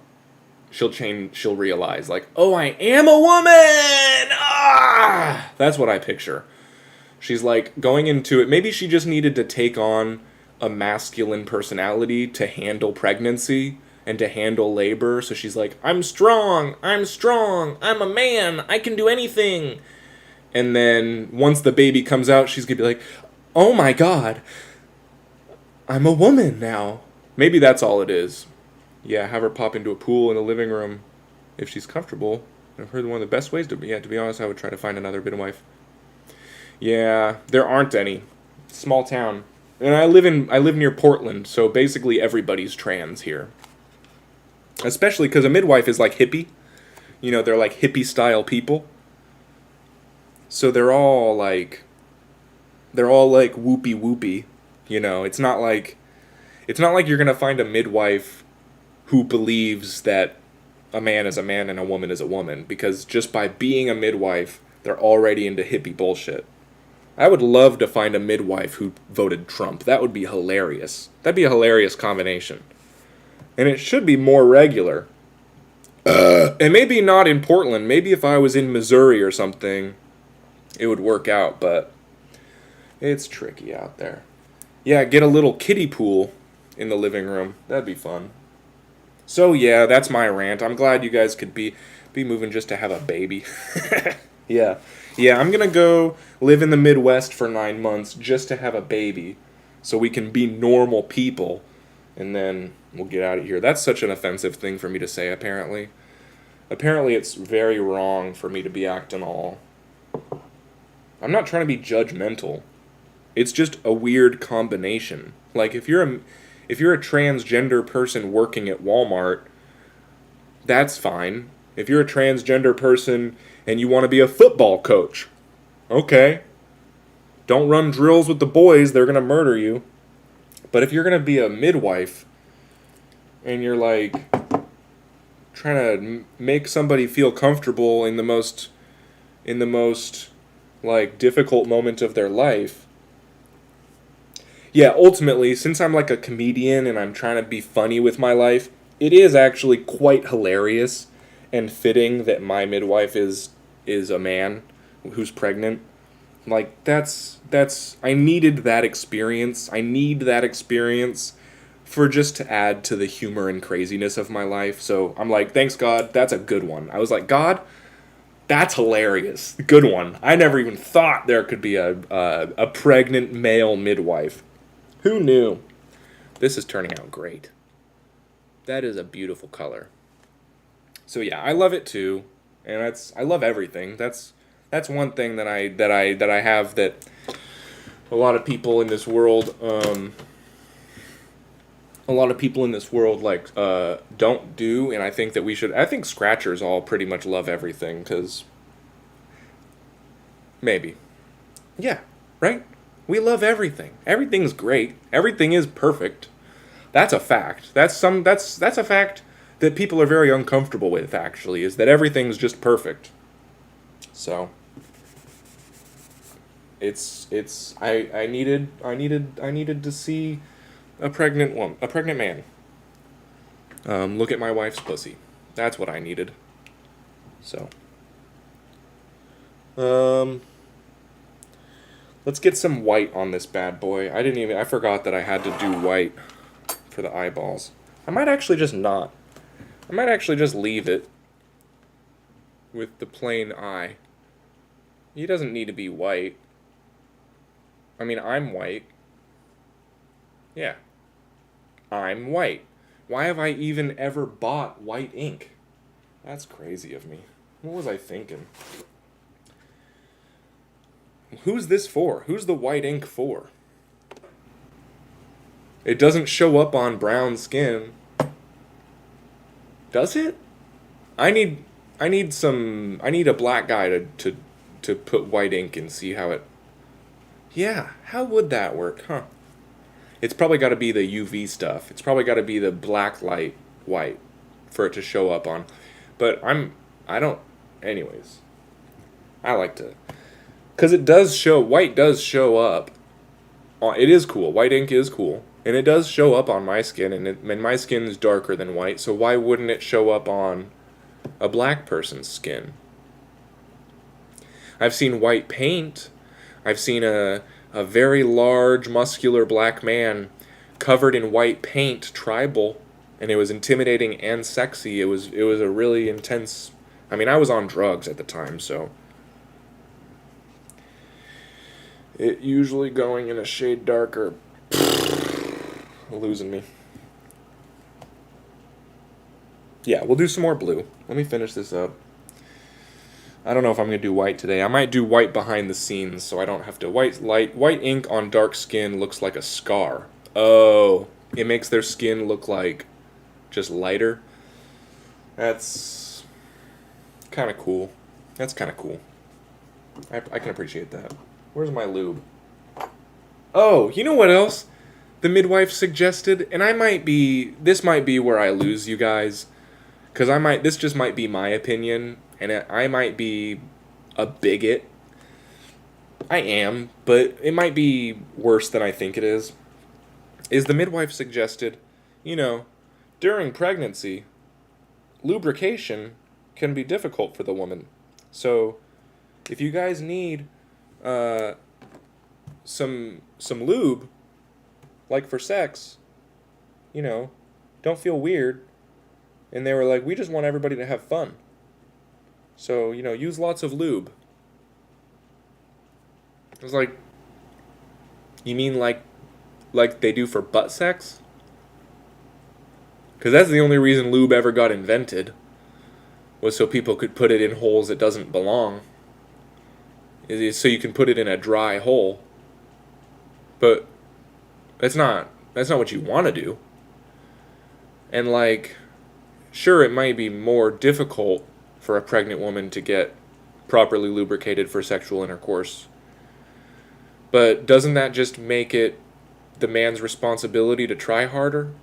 she'll realize, like, oh, I am a woman! Ah! That's what I picture. She's, like, going into it. Maybe she just needed to take on a masculine personality to handle pregnancy and to handle labor. So she's like, I'm strong, I'm a man, I can do anything. And then once the baby comes out, she's going to be like, oh my God, I'm a woman now. Maybe that's all it is. Yeah, have her pop into a pool in the living room if she's comfortable. I've heard one of the best ways to be honest, I would try to find another midwife. Yeah, there aren't any. Small town. And I live near Portland, so basically everybody's trans here. Especially because a midwife is like hippie. You know, they're like hippie style people. So they're all like whoopy whoopy. You know, it's not like you're gonna find a midwife who believes that a man is a man and a woman is a woman, because just by being a midwife, they're already into hippie bullshit. I would love to find a midwife who voted Trump. That would be hilarious. That'd be a hilarious combination. And it should be more regular. And maybe not in Portland. Maybe if I was in Missouri or something, it would work out. But it's tricky out there. Yeah, get a little kiddie pool in the living room. That'd be fun. So yeah, that's my rant. I'm glad you guys could be moving just to have a baby. Yeah. Yeah, I'm going to go live in the Midwest for 9 months just to have a baby so we can be normal people, and then we'll get out of here. That's such an offensive thing for me to say, apparently. Apparently it's very wrong for me to be acting all... I'm not trying to be judgmental. It's just a weird combination. Like, if you're a transgender person working at Walmart, that's fine. If you're a transgender person and you want to be a football coach, okay. Don't run drills with the boys, they're going to murder you. But if you're going to be a midwife and you're like trying to make somebody feel comfortable in the most like difficult moment of their life, yeah, ultimately, since I'm like a comedian and I'm trying to be funny with my life, it is actually quite hilarious and fitting that my midwife is a man who's pregnant. Like, that's I needed that experience. I need that experience for just to add to the humor and craziness of my life. So I'm like, thanks God, that's a good one. I was like, God, that's hilarious. Good one. I never even thought there could be a pregnant male midwife. Who knew? This is turning out great. That is a beautiful color. So yeah, I love it too, and I love everything. That's one thing that I have that a lot of people in this world like don't do, and I think that we should. I think scratchers all pretty much love everything, because maybe, yeah, right. We love everything. Everything's great. Everything is perfect. That's a fact. That's a fact that people are very uncomfortable with, actually, is that everything's just perfect. So, I needed to see a pregnant man. Look at my wife's pussy. That's what I needed. So, let's get some white on this bad boy. I forgot that I had to do white for the eyeballs. I might actually just not. I might actually just leave it with the plain eye. He doesn't need to be white. I mean, I'm white. Yeah. I'm white. Why have I even ever bought white ink? That's crazy of me. What was I thinking? Who's this for? Who's the white ink for? It doesn't show up on brown skin. Does it? I need a black guy to put white ink and see how it. Yeah, how would that work, huh? It's probably got to be the UV stuff. It's probably got to be the black light white for it to show up on. But anyways. I like to, cuz white does show up. It is cool. White ink is cool. And it does show up on my skin, and my skin is darker than white, so why wouldn't it show up on a black person's skin? I've seen white paint. I've seen a very large, muscular black man covered in white paint, tribal, and it was intimidating and sexy. It was a really intense. I mean, I was on drugs at the time, so it usually going in a shade darker. Losing me. Yeah, we'll do some more blue. Let me finish this up. I don't know if I'm going to do white today. I might do white behind the scenes so I don't have to. White ink on dark skin looks like a scar. Oh, it makes their skin look like just lighter. That's kind of cool. That's kind of cool. I can appreciate that. Where's my lube? Oh, you know what else? The midwife suggested, and this might be where I lose you guys, because this just might be my opinion, and I might be a bigot. I am, but it might be worse than I think it is. Is the midwife suggested, during pregnancy, lubrication can be difficult for the woman. So, if you guys need some lube, like for sex, don't feel weird. And they were like, we just want everybody to have fun. So, use lots of lube. I was like, you mean like they do for butt sex? Because that's the only reason lube ever got invented, was so people could put it in holes it doesn't belong. So you can put it in a dry hole. But that's not what you want to do. And sure, it might be more difficult for a pregnant woman to get properly lubricated for sexual intercourse. But doesn't that just make it the man's responsibility to try harder?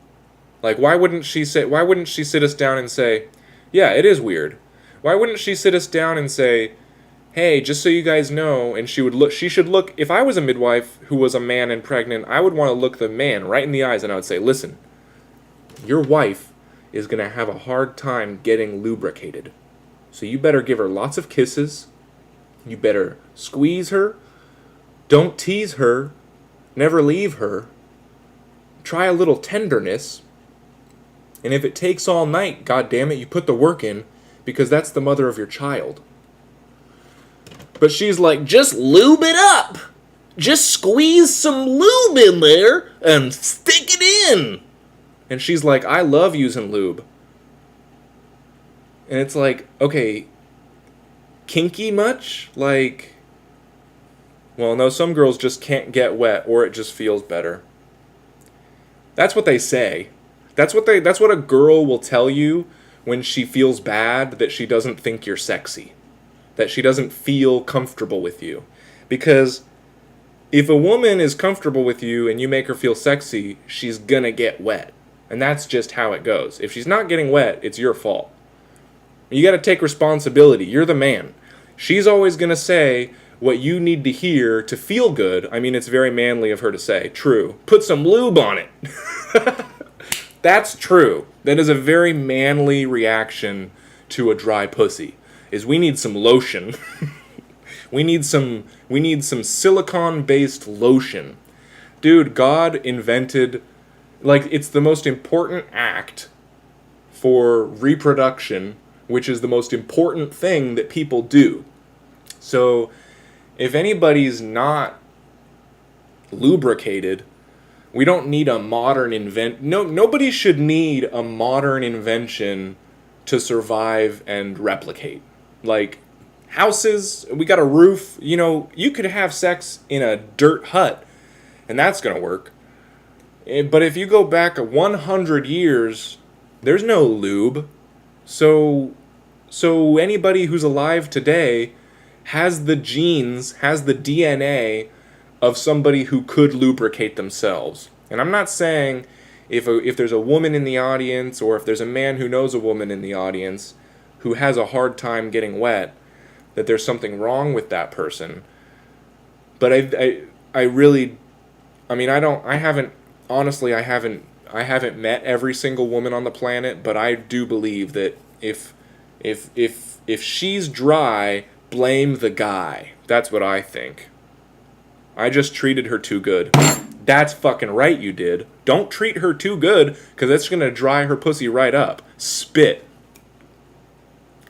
Why wouldn't she sit us down and say, yeah, it is weird. Why wouldn't she sit us down and say, hey, just so you guys know, and she should look, if I was a midwife who was a man and pregnant, I would want to look the man right in the eyes and I would say, listen, your wife is going to have a hard time getting lubricated. So you better give her lots of kisses. You better squeeze her. Don't tease her. Never leave her. Try a little tenderness. And if it takes all night, God damn it, you put the work in, because that's the mother of your child. But she's like, just lube it up. Just squeeze some lube in there and stick it in. And she's like, I love using lube. And it's like, okay, kinky much? Well, no, some girls just can't get wet, or it just feels better. That's what they say. That's what a girl will tell you when she feels bad that she doesn't think you're sexy. That she doesn't feel comfortable with you. Because if a woman is comfortable with you and you make her feel sexy, she's gonna get wet. And that's just how it goes. If she's not getting wet, it's your fault. You gotta take responsibility. You're the man. She's always gonna say, what you need to hear to feel good, I mean, it's very manly of her to say, true, put some lube on it. That's true. That is a very manly reaction to a dry pussy, is we need some lotion. we need some silicone-based lotion. Dude, God invented, like, it's the most important act for reproduction, which is the most important thing that people do. So, if anybody's not lubricated, we don't need a modern nobody should need a modern invention to survive and replicate. Like, houses, we got a roof, you could have sex in a dirt hut, and that's gonna work. But if you go back 100 years, there's no lube. So anybody who's alive today has the genes, has the DNA of somebody who could lubricate themselves. And I'm not saying if there's a woman in the audience, or if there's a man who knows a woman in the audience who has a hard time getting wet, that there's something wrong with that person. But I really, I mean, I haven't met every single woman on the planet, but I do believe that if she's dry, blame the guy. That's what I think. I just treated her too good. That's fucking right, you did. Don't treat her too good, because that's going to dry her pussy right up. Spit.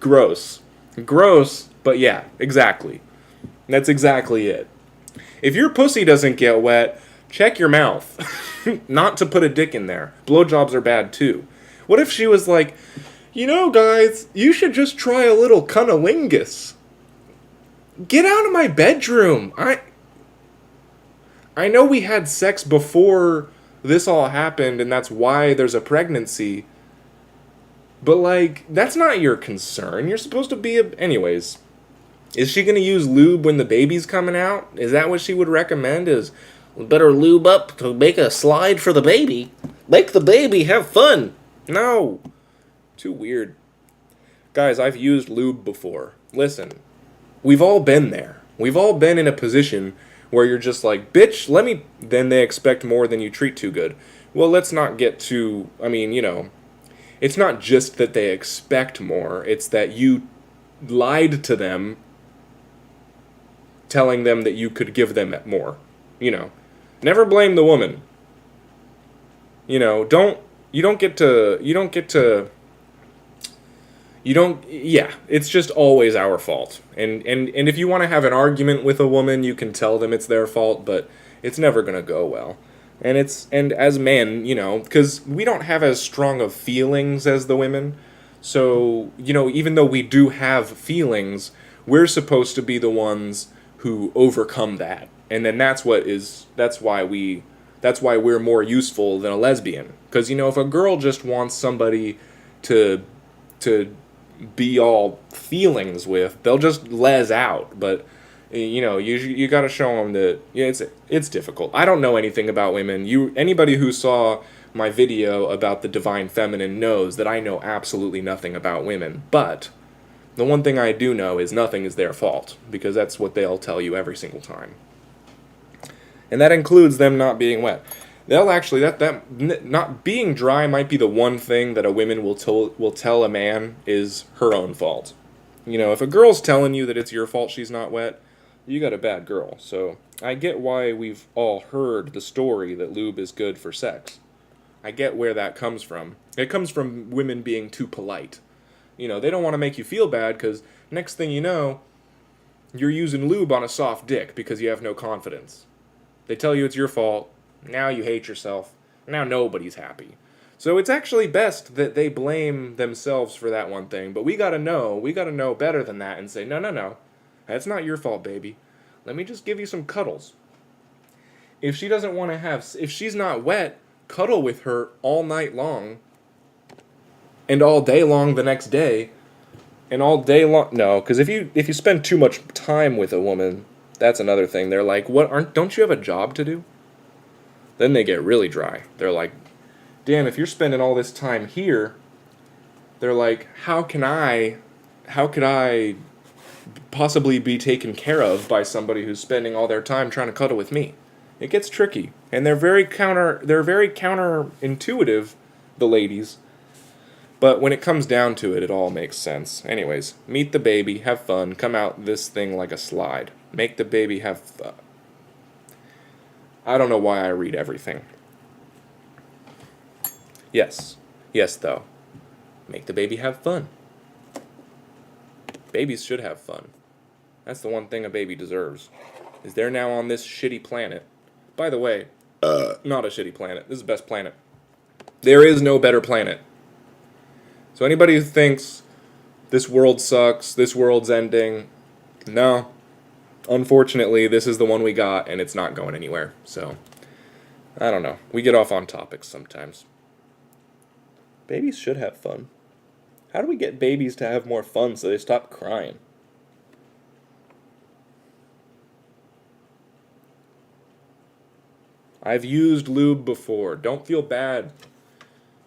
Gross. Gross, but yeah, exactly. That's exactly it. If your pussy doesn't get wet, check your mouth. Not to put a dick in there. Blowjobs are bad too. What if she was like, guys, you should just try a little cunnilingus. Get out of my bedroom. I know we had sex before this all happened, and that's why there's a pregnancy. But, like, that's not your concern. You're supposed to be anyways. Is she going to use lube when the baby's coming out? Is that what she would recommend? Is better lube up to make a slide for the baby? Make the baby have fun. No. Too weird. Guys, I've used lube before. Listen. We've all been there. We've all been in a position where you're just like, bitch, then they expect more than you treat too good. Well, let's not get too, it's not just that they expect more, it's that you lied to them, telling them that you could give them more. Never blame the woman. It's just always our fault. And if you want to have an argument with a woman, you can tell them it's their fault, but it's never going to go well. And as men, because we don't have as strong of feelings as the women. So, even though we do have feelings, we're supposed to be the ones who overcome that. And then that's why we're more useful than a lesbian. Because, if a girl just wants somebody to be all feelings with, they'll just les out. But you got to show them that it's difficult. I don't know anything about women. Anybody who saw my video about the divine feminine knows that I know absolutely nothing about women. But the one thing I do know is nothing is their fault, because that's what they'll tell you every single time. And that includes them not being wet. They'll actually, that not being dry might be the one thing that a woman will tell a man is her own fault. If a girl's telling you that it's your fault she's not wet, you got a bad girl. So I get why we've all heard the story that lube is good for sex. I get where that comes from. It comes from women being too polite. They don't want to make you feel bad, because next thing you know, you're using lube on a soft dick because you have no confidence. They tell you it's your fault. Now you hate yourself. Now nobody's happy. So it's actually best that they blame themselves for that one thing. But we gotta know better than that and say, no. That's not your fault, baby. Let me just give you some cuddles. If she doesn't want to if she's not wet, cuddle with her all night long. And all day long the next day. And all day long, no, because if you spend too much time with a woman, that's another thing. They're like, don't you have a job to do? Then they get really dry. They're like, damn, if you're spending all this time here, they're like, how could I possibly be taken care of by somebody who's spending all their time trying to cuddle with me. It gets tricky, and they're very counterintuitive, the ladies. But when it comes down to it, it all makes sense. Anyways, meet the baby, have fun, come out this thing like a slide. Make the baby have fun. I don't know why I read everything. Yes, though. Make the baby have fun. Babies should have fun. That's the one thing a baby deserves. Is they're now on this shitty planet. By the way, not a shitty planet. This is the best planet. There is no better planet. So anybody who thinks this world sucks, this world's ending, no. Unfortunately, this is the one we got, and it's not going anywhere. So, I don't know. We get off on topics sometimes. Babies should have fun. How do we get babies to have more fun so they stop crying? I've used lube before. Don't feel bad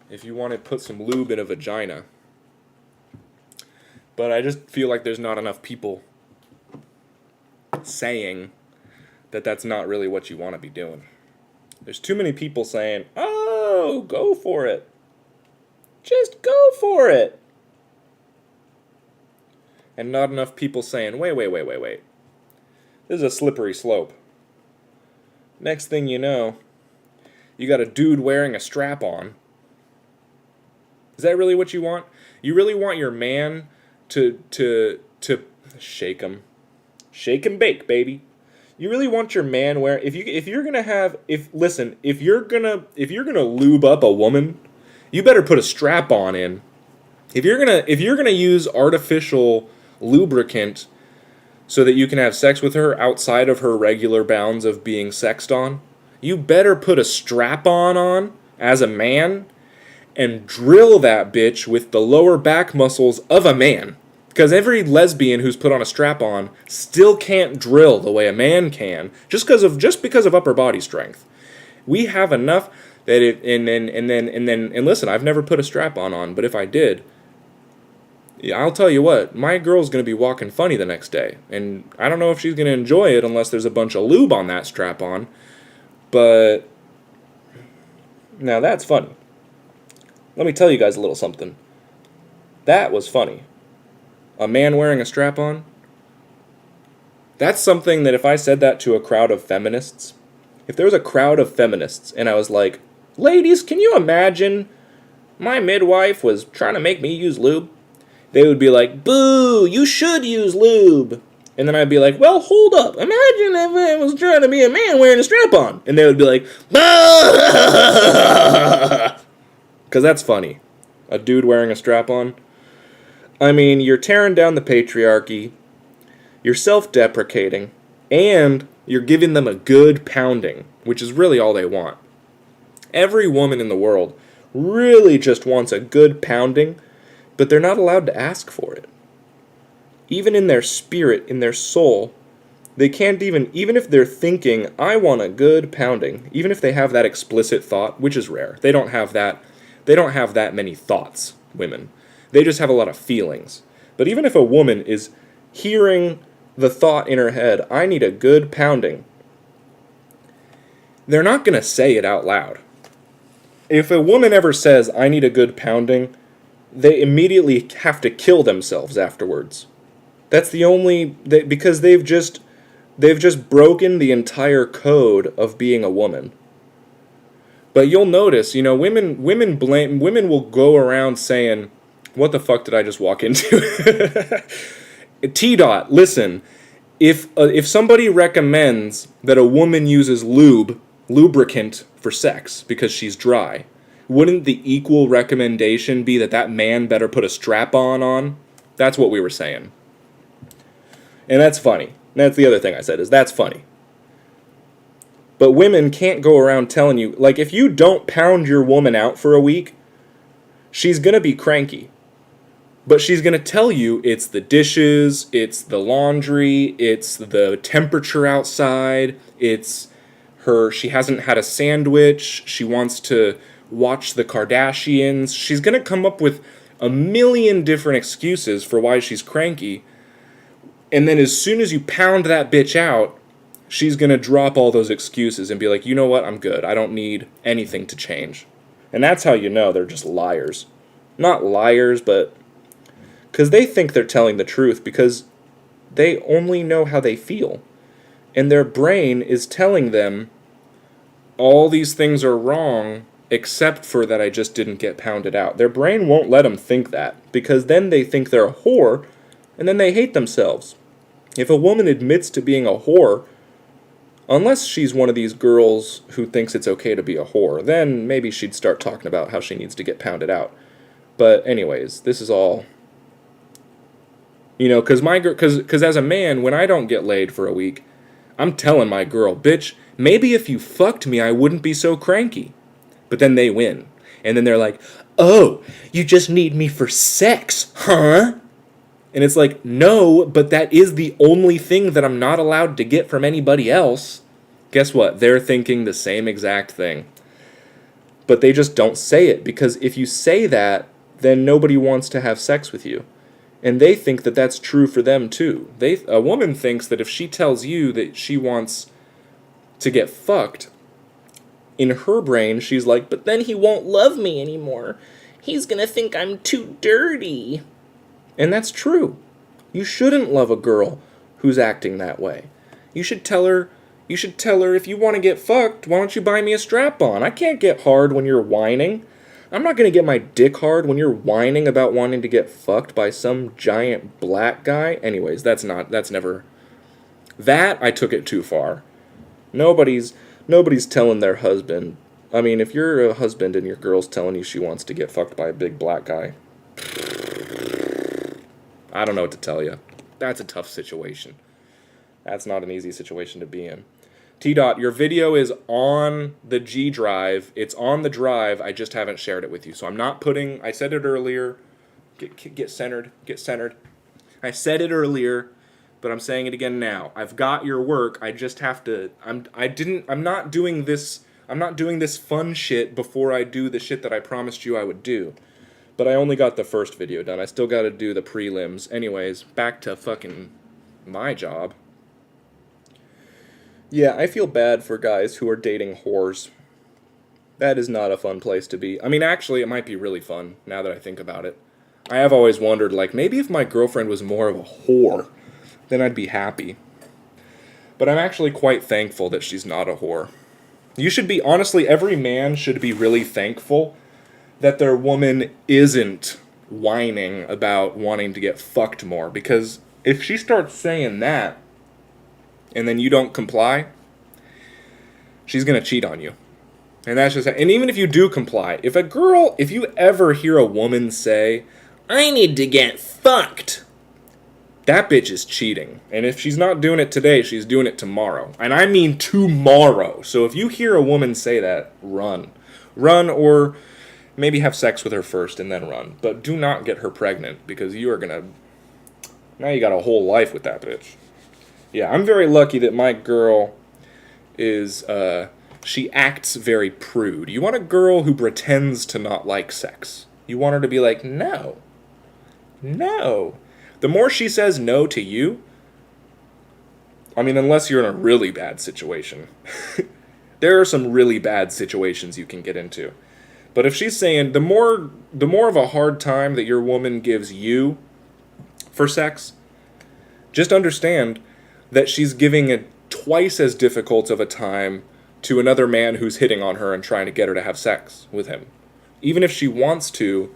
if you want to put some lube in a vagina. But I just feel like there's not enough people saying that that's not really what you want to be doing. There's too many people saying, oh, go for it. Just go for it. And not enough people saying, wait. This is a slippery slope. Next thing you know, you got a dude wearing a strap on. Is that really what you want? You really want your man to shake him. Shake and bake, baby. You really want your man if you're gonna lube up a woman, you better put a strap on in. If you're gonna use artificial lubricant so that you can have sex with her outside of her regular bounds of being sexed on, you better put a strap-on as a man and drill that bitch with the lower back muscles of a man. Because every lesbian who's put on a strap-on still can't drill the way a man can, just because of upper body strength. We have enough that and listen, I've never put a strap-on on, but if I did, yeah, I'll tell you what, my girl's going to be walking funny the next day. And I don't know if she's going to enjoy it unless there's a bunch of lube on that strap-on. But now that's funny. Let me tell you guys a little something. That was funny. A man wearing a strap-on? That's something that if I said that to a crowd of feminists, if there was a crowd of feminists and I was like, ladies, can you imagine my midwife was trying to make me use lube? They would be like, boo, you should use lube. And then I'd be like, well, hold up. Imagine if I was trying to be a man wearing a strap-on. And they would be like, because that's funny. A dude wearing a strap-on. I mean, you're tearing down the patriarchy, you're self-deprecating, and you're giving them a good pounding, which is really all they want. Every woman in the world really just wants a good pounding, but they're not allowed to ask for it. Even in their spirit, in their soul, they can't even if they're thinking, I want a good pounding, even if they have that explicit thought, which is rare. They don't have that many thoughts, women. They just have a lot of feelings. But even if a woman is hearing the thought in her head, I need a good pounding, they're not going to say it out loud. If a woman ever says, I need a good pounding, they immediately have to kill themselves afterwards. That's the only... because they've just broken the entire code of being a woman. But you'll notice, women will go around saying, what the fuck did I just walk into? T-Dot, listen, if somebody recommends that a woman uses lubricant for sex because she's dry, wouldn't the equal recommendation be that man better put a strap-on on? That's what we were saying. And that's funny. That's the other thing I said, is that's funny. But women can't go around telling you, like, if you don't pound your woman out for a week, she's going to be cranky. But she's going to tell you it's the dishes, it's the laundry, it's the temperature outside, it's she hasn't had a sandwich, she wants to watch the Kardashians. She's going to come up with a million different excuses for why she's cranky. And then as soon as you pound that bitch out, she's going to drop all those excuses and be like, you know what, I'm good. I don't need anything to change. And that's how you know they're just liars. Not liars, but because they think they're telling the truth because they only know how they feel. And their brain is telling them all these things are wrong except for that I just didn't get pounded out. Their brain won't let them think that because then they think they're a whore and then they hate themselves. If a woman admits to being a whore, unless she's one of these girls who thinks it's okay to be a whore, then maybe she'd start talking about how she needs to get pounded out. But anyways, this is all, you know, because as a man, when I don't get laid for a week, I'm telling my girl, bitch, maybe if you fucked me, I wouldn't be so cranky. But then they win. And then they're like, oh, you just need me for sex, huh? And it's like, no, but that is the only thing that I'm not allowed to get from anybody else. Guess what? They're thinking the same exact thing. But they just don't say it, because if you say that, then nobody wants to have sex with you. And they think that that's true for them too. A woman thinks that if she tells you that she wants to get fucked, in her brain, she's like, but then he won't love me anymore. He's gonna think I'm too dirty. And that's true. You shouldn't love a girl who's acting that way. You should tell her, if you want to get fucked, why don't you buy me a strap-on? I can't get hard when you're whining. I'm not gonna get my dick hard when you're whining about wanting to get fucked by some giant black guy. Anyways, that I took it too far. Nobody's telling their husband. I mean, if you're a husband and your girl's telling you she wants to get fucked by a big black guy, I don't know what to tell you. That's a tough situation. That's not an easy situation to be in. T-Dot, your video is on the G drive. It's on the drive. I just haven't shared it with you. So I'm not putting... I said it earlier. Get centered. Get centered. I said it earlier, but I'm saying it again now. I've got your work. I just have to... I'm not doing this fun shit before I do the shit that I promised you I would do. But I only got the first video done. I still got to do the prelims. Anyways, back to fucking my job. Yeah, I feel bad for guys who are dating whores. That is not a fun place to be. I mean, actually, it might be really fun, now that I think about it. I have always wondered, like, maybe if my girlfriend was more of a whore, then I'd be happy. But I'm actually quite thankful that she's not a whore. You should be, honestly, every man should be really thankful that their woman isn't whining about wanting to get fucked more. Because if she starts saying that, and then you don't comply, she's going to cheat on you. And that's just... And even if you do comply, if you ever hear a woman say, I need to get fucked, that bitch is cheating. And if she's not doing it today, she's doing it tomorrow. And I mean tomorrow. So if you hear a woman say that, run. Run, or maybe have sex with her first and then run. But do not get her pregnant, because you are going to... Now you got a whole life with that bitch. Yeah, I'm very lucky that my girl is, she acts very prude. You want a girl who pretends to not like sex. You want her to be like, no. No. The more she says no to you, I mean, unless you're in a really bad situation. There are some really bad situations you can get into. But if she's saying, the more of a hard time that your woman gives you for sex, just understand that she's giving it twice as difficult of a time to another man who's hitting on her and trying to get her to have sex with him. Even if she wants to,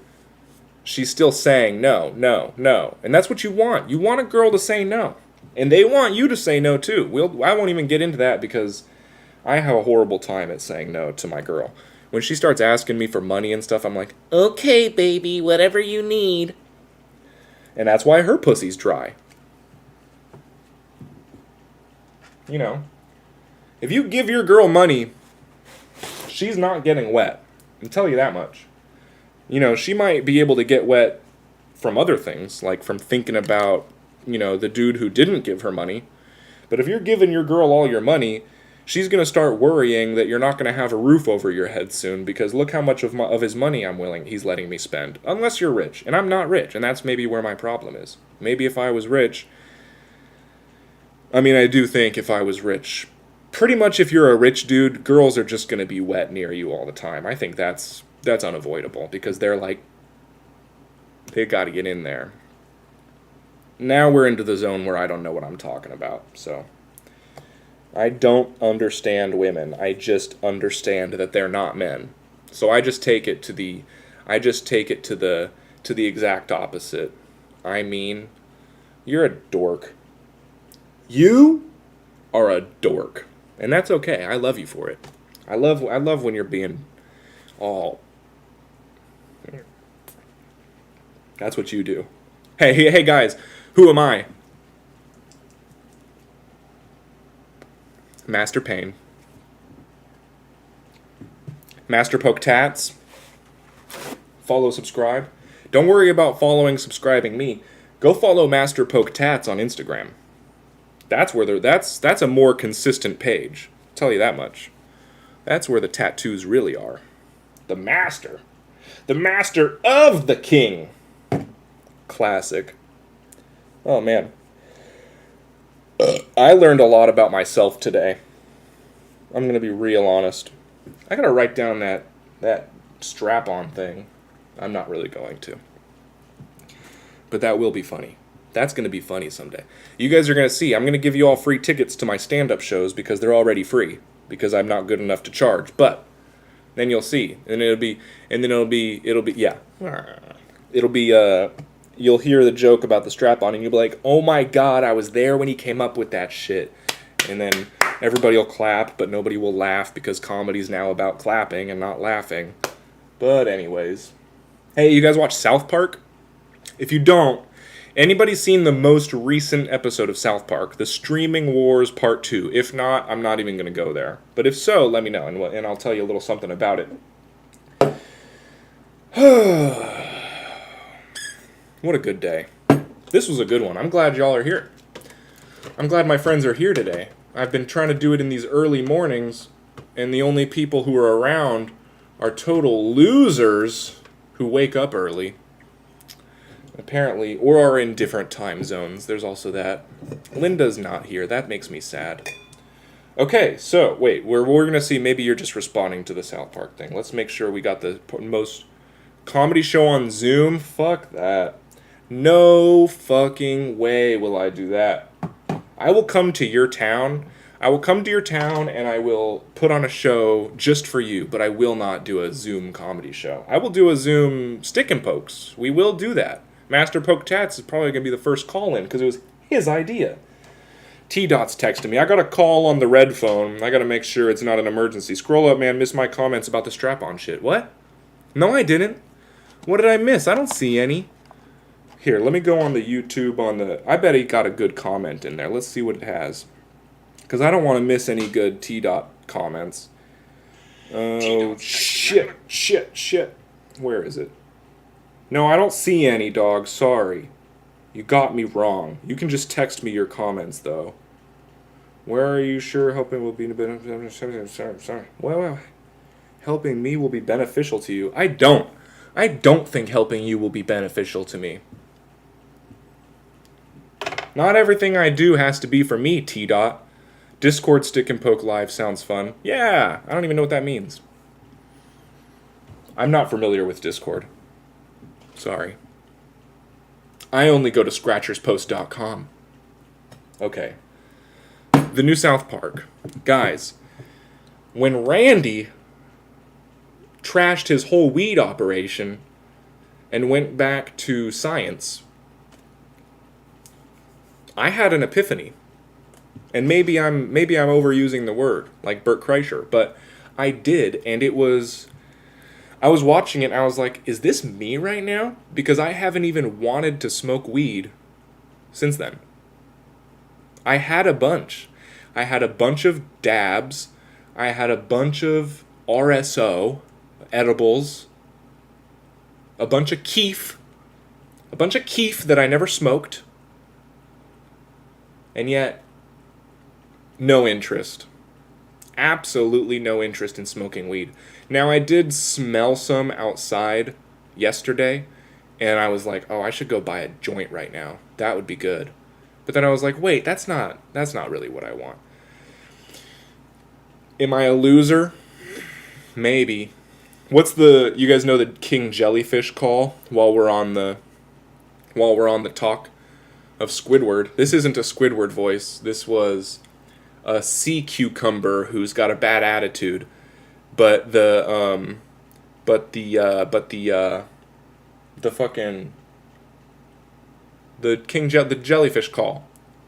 she's still saying no, no, no. And that's what you want. You want a girl to say no. And they want you to say no too. I won't even get into that because I have a horrible time at saying no to my girl. When she starts asking me for money and stuff, I'm like, okay, baby, whatever you need. And that's why her pussy's dry. You know, if you give your girl money, she's not getting wet. I'll tell you that much. You know, she might be able to get wet from other things, like from thinking about, you know, the dude who didn't give her money. But if you're giving your girl all your money, she's going to start worrying that you're not going to have a roof over your head soon, because look how much of his money he's letting me spend. Unless you're rich. And I'm not rich, and that's maybe where my problem is. Maybe if I was rich, I mean, I do think if I was rich, pretty much if you're a rich dude, girls are just going to be wet near you all the time. I think that's unavoidable because they're like, they got to get in there. Now we're into the zone where I don't know what I'm talking about. So I don't understand women. I just understand that they're not men. So I just take it to the exact opposite. I mean, you're a dork. You are a dork. And that's okay. I love you for it. I love when you're being all. That's what you do. Hey guys, who am I? Master Pain. Master Poke Tats. Follow, subscribe. Don't worry about following, subscribing me. Go follow Master Poke Tats on Instagram. That's where that's a more consistent page. I'll tell you that much. That's where the tattoos really are. The master. The master of the king. Classic. Oh man. I learned a lot about myself today. I'm going to be real honest. I got to write down that strap-on thing. I'm not really going to. But that will be funny. That's going to be funny someday. You guys are going to see. I'm going to give you all free tickets to my stand-up shows because they're already free. Because I'm not good enough to charge. But then you'll see. And it'll be, yeah. It'll be, you'll hear the joke about the strap-on and you'll be like, oh my god, I was there when he came up with that shit. And then everybody will clap, but nobody will laugh because comedy's now about clapping and not laughing. But anyways. Hey, you guys watch South Park? If you don't, anybody seen the most recent episode of South Park, the Streaming Wars Part 2? If not, I'm not even going to go there. But if so, let me know, and I'll tell you a little something about it. What a good day. This was a good one. I'm glad y'all are here. I'm glad my friends are here today. I've been trying to do it in these early mornings, and the only people who are around are total losers who wake up early. Apparently, or are in different time zones. There's also that. Linda's not here. That makes me sad. Okay, so, wait. We're going to see, maybe you're just responding to the South Park thing. Let's make sure we got the most comedy show on Zoom. Fuck that. No fucking way will I do that. I will come to your town. I will come to your town and I will put on a show just for you, but I will not do a Zoom comedy show. I will do a Zoom stick and pokes. We will do that. Master Poke Tats is probably going to be the first call in because it was his idea. T-Dot's texting me. I got a call on the red phone. I got to make sure it's not an emergency. Scroll up, man. Missed my comments about the strap-on shit. What? No, I didn't. What did I miss? I don't see any. Here, let me go on the YouTube on the... I bet he got a good comment in there. Let's see what it has. Because I don't want to miss any good T-Dot comments. Oh, shit. Where is it? No, I don't see any, dog. Sorry. You got me wrong. You can just text me your comments, though. Where are you sure helping will be beneficial? Sorry. Well, helping me will be beneficial to you. I don't think helping you will be beneficial to me. Not everything I do has to be for me, T-Dot. Discord Stick and Poke Live sounds fun. Yeah, I don't even know what that means. I'm not familiar with Discord. Sorry. I only go to scratcherspost.com. Okay. The new South Park. Guys, when Randy trashed his whole weed operation and went back to science, I had an epiphany. And maybe I'm overusing the word, like Bert Kreischer, but I did, and it was... I was watching it, and I was like, is this me right now? Because I haven't even wanted to smoke weed since then. I had a bunch. I had a bunch of dabs. I had a bunch of RSO, edibles. A bunch of keef. A bunch of keef that I never smoked. And yet, no interest. Absolutely no interest in smoking weed. Now, I did smell some outside yesterday, and I was like, oh, I should go buy a joint right now. That would be good. But then I was like, wait, that's not really what I want. Am I a loser? Maybe. You guys know the king jellyfish call while we're on the talk of Squidward? This isn't a Squidward voice. This was a sea cucumber who's got a bad attitude. But the jellyfish call.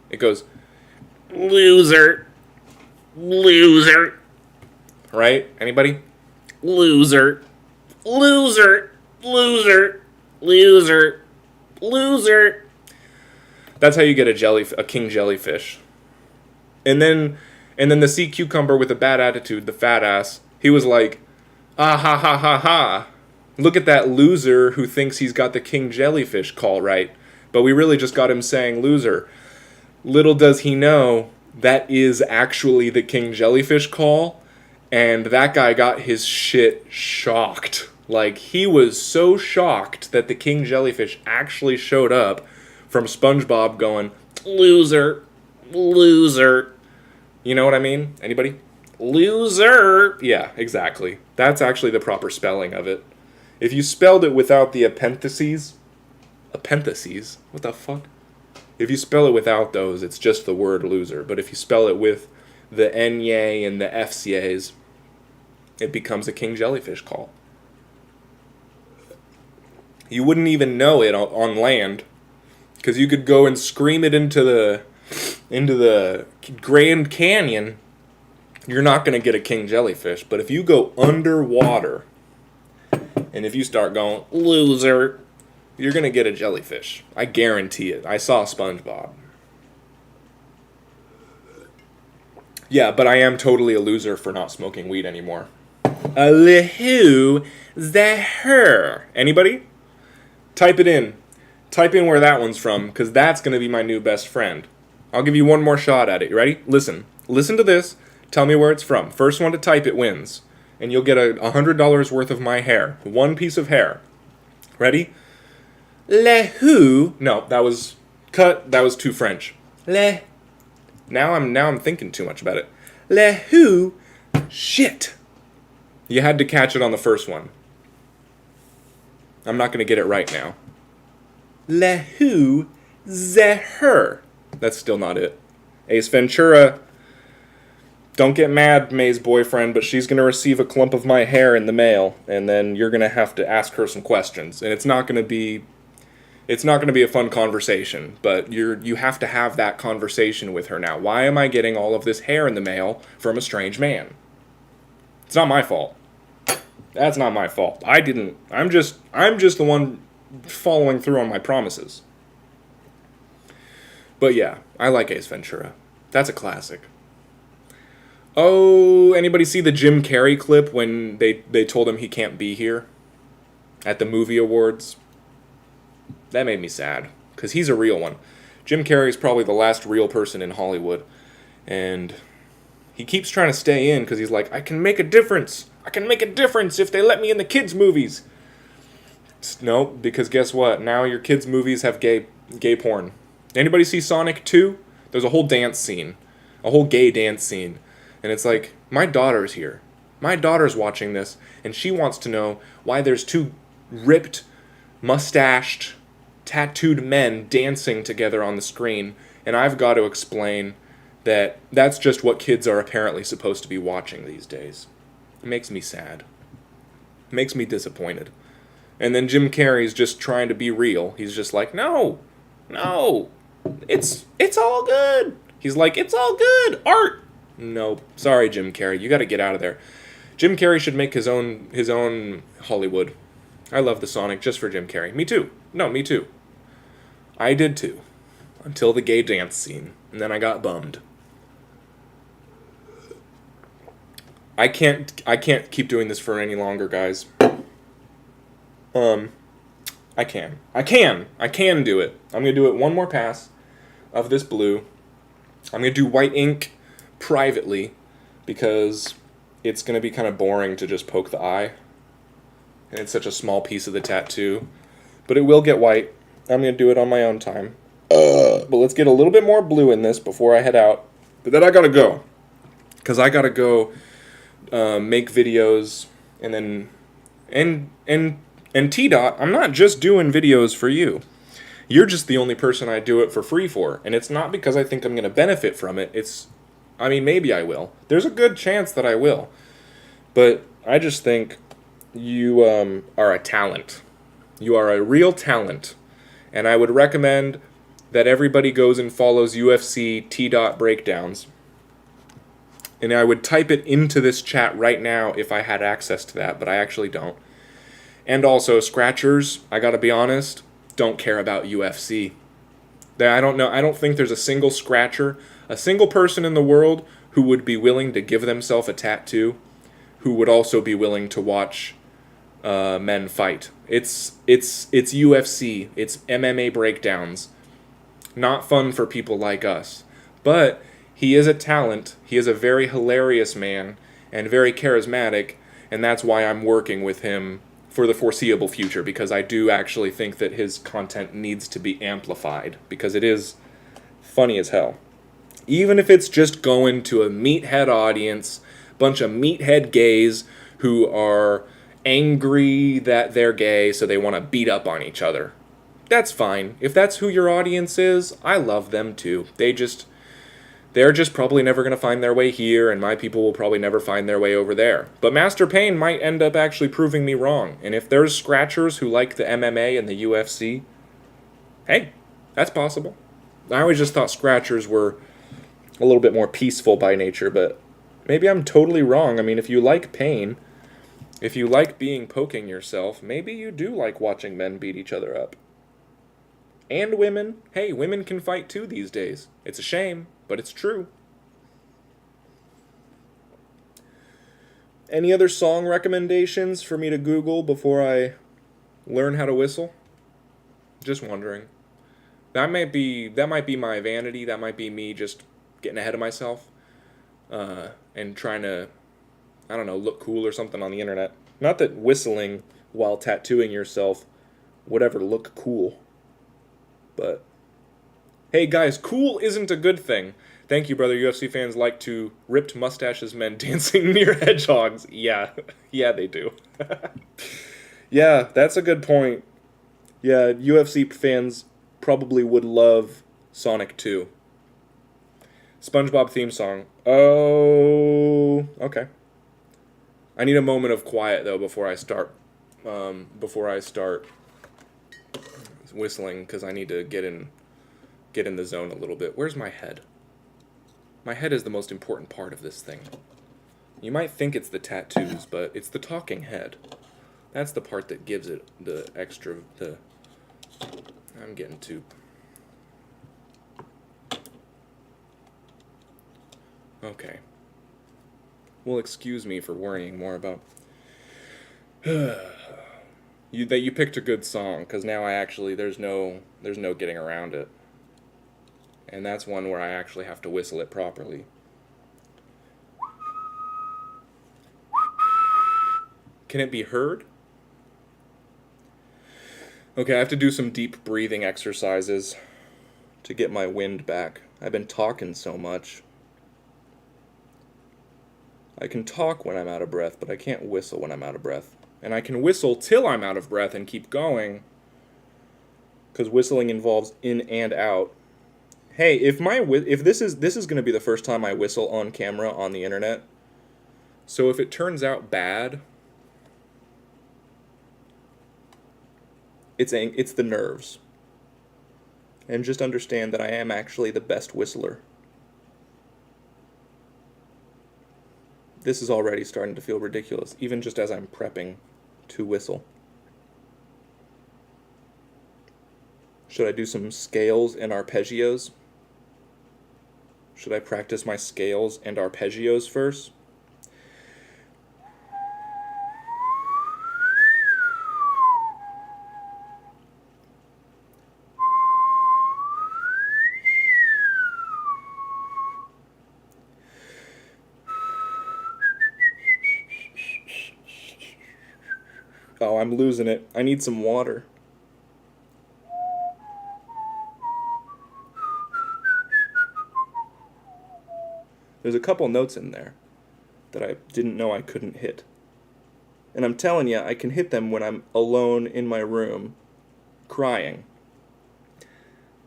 It goes, Loser. Loser. right? Anybody? Loser. Loser. Loser. Loser. Loser. That's how you get a king jellyfish. And then the sea cucumber with a bad attitude, the fat ass, he was like, ah ha ha ha ha. Look at that loser who thinks he's got the king jellyfish call right. But we really just got him saying loser. Little does he know, that is actually the king jellyfish call. And that guy got his shit shocked. Like, he was so shocked that the king jellyfish actually showed up from SpongeBob going, Loser. Loser. you know what I mean? Anybody? Loser. Yeah, exactly. That's actually the proper spelling of it. If you spelled it without the appendices, what the fuck? If you spell it without those, it's just the word loser. But if you spell it with the N-yay and the F-yays, it becomes a king jellyfish call. You wouldn't even know it on land, because you could go and scream it into the Grand Canyon. You're not going to get a king jellyfish. But if you go underwater, and if you start going, loser, you're going to get a jellyfish. I guarantee it. I saw SpongeBob. Yeah, but I am totally a loser for not smoking weed anymore. Who the her? Anybody? Type it in. Type in where that one's from, because that's going to be my new best friend. I'll give you one more shot at it. You ready? Listen. Listen to this. Tell me where it's from. First one to type it wins. And you'll get $100 worth of my hair. One piece of hair. Ready? Who? No, that was cut. That was too French. Now I'm thinking too much about it. Who? Shit. You had to catch it on the first one. I'm not going to get it right now. Who? Her. That's still not it. Ace Ventura. Don't get mad, May's boyfriend, but she's going to receive a clump of my hair in the mail, and then you're going to have to ask her some questions. And it's not going to be a fun conversation, but you have to have that conversation with her now. Why am I getting all of this hair in the mail from a strange man? It's not my fault. That's not my fault. I'm just the one following through on my promises. But yeah, I like Ace Ventura. That's a classic. Oh, anybody see the Jim Carrey clip when they told him he can't be here at the movie awards? That made me sad, because he's a real one. Jim Carrey is probably the last real person in Hollywood, and he keeps trying to stay in because he's like, I can make a difference. I can make a difference if they let me in the kids' movies. No, because guess what? Now your kids' movies have gay porn. Anybody see Sonic 2? There's a whole dance scene, a whole gay dance scene. And it's like, my daughter's here. My daughter's watching this, and she wants to know why there's two ripped, mustached, tattooed men dancing together on the screen. And I've got to explain that that's just what kids are apparently supposed to be watching these days. It makes me sad. It makes me disappointed. And then Jim Carrey's just trying to be real. He's just like, no, it's all good. He's like, it's all good, art. No, sorry, Jim Carrey. You got to get out of there. Jim Carrey should make his own Hollywood. I love the Sonic just for Jim Carrey. Me too. No, me too. I did too. Until the gay dance scene. And then I got bummed. I can't keep doing this for any longer, guys. I can do it. I'm going to do it one more pass of this blue. I'm going to do white ink privately, because it's going to be kind of boring to just poke the eye, and it's such a small piece of the tattoo, but it will get white. I'm going to do it on my own time. but let's get a little bit more blue in this before I head out. But then I gotta go. Because I gotta go make videos, and then... And T-Dot, I'm not just doing videos for you. You're just the only person I do it for free for. And it's not because I think I'm going to benefit from it. I mean, maybe I will. There's a good chance that I will. But I just think you are a talent. You are a real talent. And I would recommend that everybody goes and follows UFC T-Dot breakdowns. And I would type it into this chat right now if I had access to that, but I actually don't. And also, Scratchers, I gotta be honest, don't care about UFC. I don't know. I don't think there's a single Scratcher, a single person in the world who would be willing to give themselves a tattoo, who would also be willing to watch men fight. It's UFC. It's MMA breakdowns. Not fun for people like us. But he is a talent. He is a very hilarious man and very charismatic, and that's why I'm working with him for the foreseeable future, because I do actually think that his content needs to be amplified, because it is funny as hell. Even if it's just going to a meathead audience, bunch of meathead gays who are angry that they're gay, so they want to beat up on each other. That's fine. If that's who your audience is, I love them too. They're just probably never going to find their way here, and my people will probably never find their way over there. But Master Payne might end up actually proving me wrong. And if there's Scratchers who like the MMA and the UFC, hey, that's possible. I always just thought Scratchers were a little bit more peaceful by nature, but maybe I'm totally wrong. I mean, if you like pain, if you like poking yourself, maybe you do like watching men beat each other up. And women. Hey, women can fight too these days. It's a shame, but it's true. Any other song recommendations for me to Google before I learn how to whistle? Just wondering. That might be my vanity. That might be me just getting ahead of myself and trying to, I don't know, look cool or something on the internet. Not that whistling while tattooing yourself would ever look cool. But hey guys, cool isn't a good thing. Thank you, brother. UFC fans like to ripped mustaches men dancing near hedgehogs. Yeah, they do. Yeah, that's a good point. Yeah, UFC fans probably would love Sonic 2. SpongeBob theme song. Oh, okay. I need a moment of quiet though before I start whistling, because I need to get in the zone a little bit. Where's my head? My head is the most important part of this thing. You might think it's the tattoos, but it's the talking head. That's the part that gives it the extra, I'm getting too... Okay. Well, excuse me for worrying more about... You picked a good song, because now there's no getting around it. And that's one where I actually have to whistle it properly. Can it be heard? Okay, I have to do some deep breathing exercises to get my wind back. I've been talking so much. I can talk when I'm out of breath, but I can't whistle when I'm out of breath. And I can whistle till I'm out of breath and keep going, because whistling involves in and out. Hey, if this is going to be the first time I whistle on camera on the internet, so if it turns out bad, it's the nerves. And just understand that I am actually the best whistler. This is already starting to feel ridiculous, even just as I'm prepping to whistle. Should I do some scales and arpeggios? Should I practice my scales and arpeggios first? Oh, I'm losing it. I need some water. There's a couple notes in there that I didn't know I couldn't hit. And I'm telling you, I can hit them when I'm alone in my room, crying.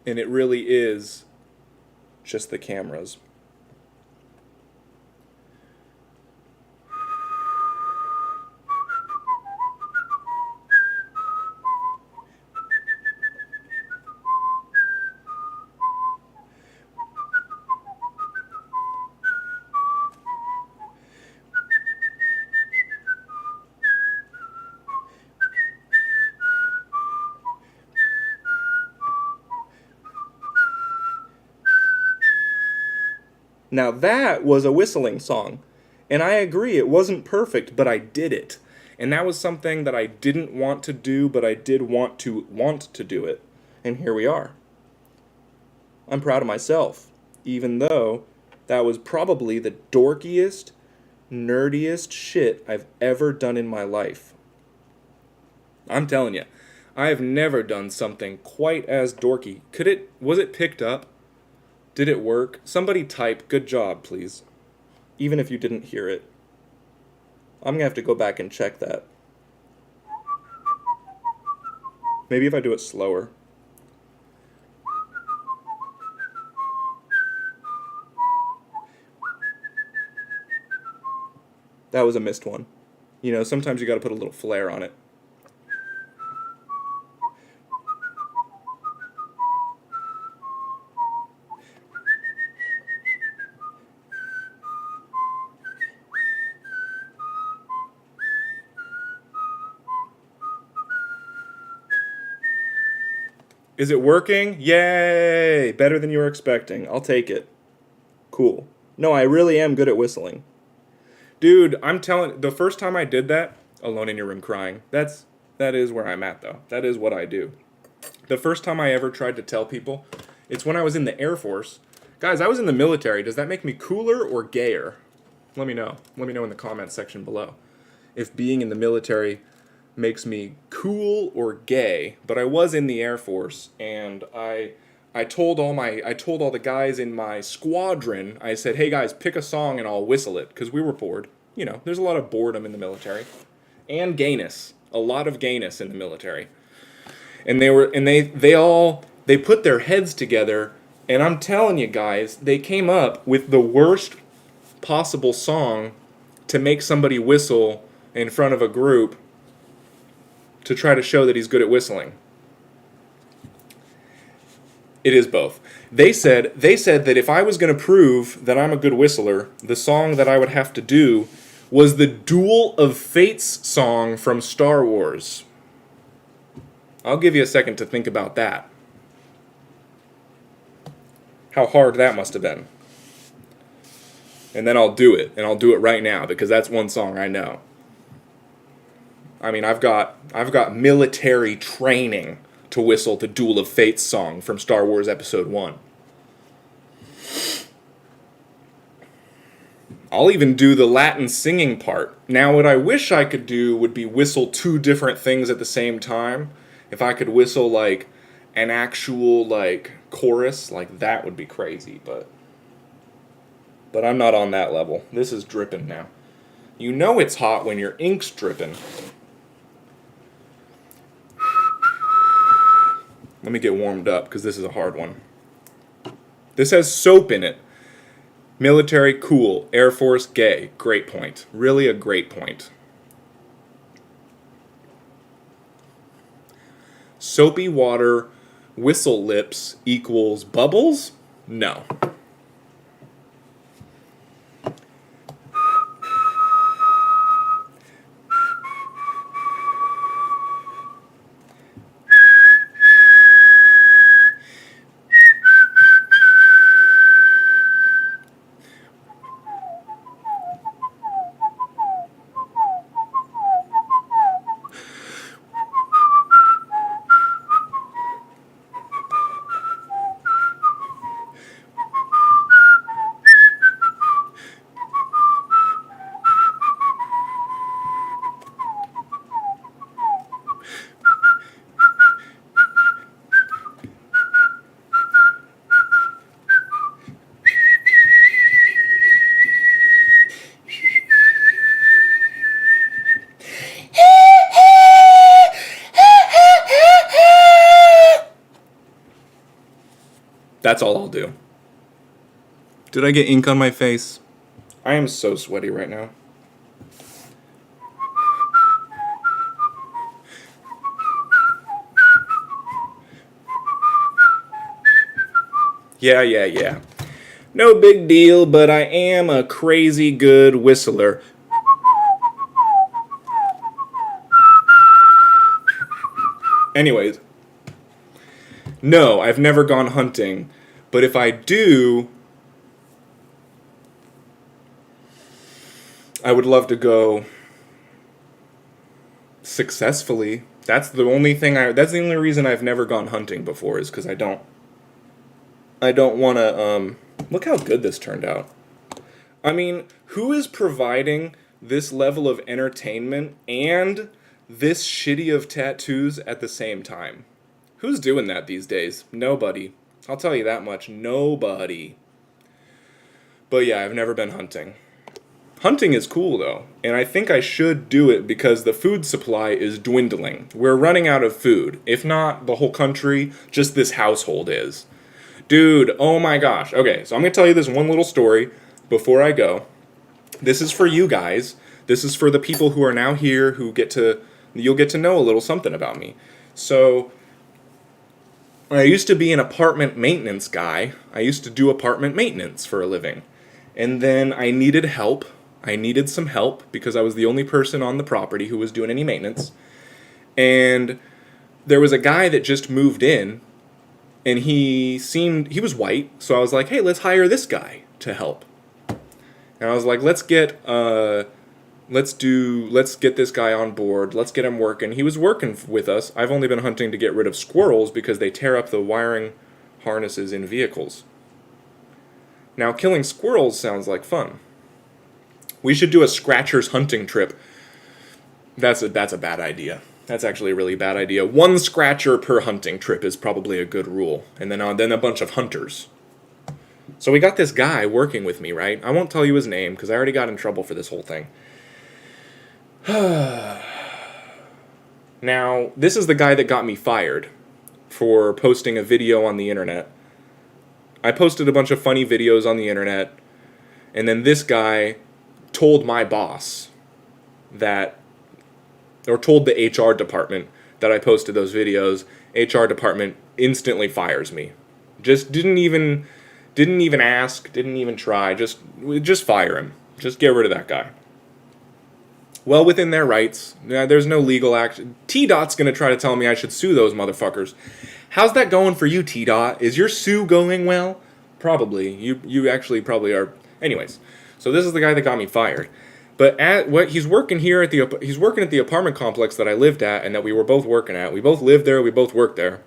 And it really is just the cameras. Now that was a whistling song. And I agree, it wasn't perfect, but I did it. And that was something that I didn't want to do, but I did want to do it. And here we are. I'm proud of myself, even though that was probably the dorkiest, nerdiest shit I've ever done in my life. I'm telling you, I have never done something quite as dorky. Was it picked up? Did it work? Somebody type, good job, please. Even if you didn't hear it. I'm going to have to go back and check that. Maybe if I do it slower. That was a missed one. You know, sometimes you got to put a little flair on it. Is it working? Yay! Better than you were expecting. I'll take it. Cool. No, I really am good at whistling. Dude, I'm telling, the first time I did that, alone in your room crying, that is where I'm at though. That is what I do. The first time I ever tried to tell people, it's when I was in the Air Force. Guys, I was in the military. Does that make me cooler or gayer? Let me know. Let me know in the comments section below. If being in the military makes me cool or gay, but I was in the Air Force, and I told all the guys in my squadron, I said, hey guys, pick a song and I'll whistle it, because we were bored. You know, there's a lot of boredom in the military. And gayness. A lot of gayness in the military. And they put their heads together, and I'm telling you guys, they came up with the worst possible song to make somebody whistle in front of a group to try to show that he's good at whistling. It is both. They said that if I was going to prove that I'm a good whistler, the song that I would have to do was the Duel of Fates song from Star Wars. I'll give you a second to think about that. How hard that must have been. And then I'll do it, and I'll do it right now, because that's one song I know. I mean, I've got military training to whistle the Duel of Fates song from Star Wars Episode 1. I'll even do the Latin singing part. Now, what I wish I could do would be whistle two different things at the same time. If I could whistle, like, an actual, like, chorus, like, that would be crazy, but I'm not on that level. This is dripping now. You know it's hot when your ink's dripping. Let me get warmed up, because this is a hard one. This has soap in it. Military, cool. Air Force, gay. Great point. Really a great point. Soapy water, whistle lips equals bubbles? No. That's all I'll do. Did I get ink on my face? I am so sweaty right now. Yeah. No big deal, but I am a crazy good whistler. Anyways, no, I've never gone hunting, but if I do, I would love to go successfully. That's the only reason I've never gone hunting before, is because I don't want to, look how good this turned out. I mean, who is providing this level of entertainment and this shitty of tattoos at the same time? Who's doing that these days? Nobody. I'll tell you that much. Nobody. But yeah, I've never been hunting. Hunting is cool though, and I think I should do it because the food supply is dwindling. We're running out of food. If not the whole country, just this household is. Dude, oh my gosh. Okay, so I'm going to tell you this one little story before I go. This is for you guys. This is for the people who are now here who you'll get to know a little something about me. So, I used to be an apartment maintenance guy. I used to do apartment maintenance for a living. And then I needed help. I needed some help because I was the only person on the property who was doing any maintenance. And there was a guy that just moved in. And he was white, so I was like, hey, let's hire this guy to help. And I was like, let's get this guy on board, let's get him working. He was working with us. I've only been hunting to get rid of squirrels because they tear up the wiring harnesses in vehicles. Now, killing squirrels sounds like fun. We should do a scratchers hunting trip. That's a bad idea. That's actually a really bad idea. 1 scratcher per hunting trip is probably a good rule. And then a bunch of hunters. So we got this guy working with me, right? I won't tell you his name because I already got in trouble for this whole thing. Now, this is the guy that got me fired for posting a video on the internet. I posted a bunch of funny videos on the internet. And then this guy told my boss or told the HR department that I posted those videos. HR department instantly fires me. Just didn't even ask, didn't even try, just fire him. Just get rid of that guy. Well, within their rights, there's no legal action. T-Dot's going to try to tell me I should sue those motherfuckers. How's that going for you, T-Dot? Is your sue going well? Probably. You actually probably are. Anyways, so this is the guy that got me fired. But he's working at the apartment complex that I lived at and that we were both working at. We both lived there. We both worked there.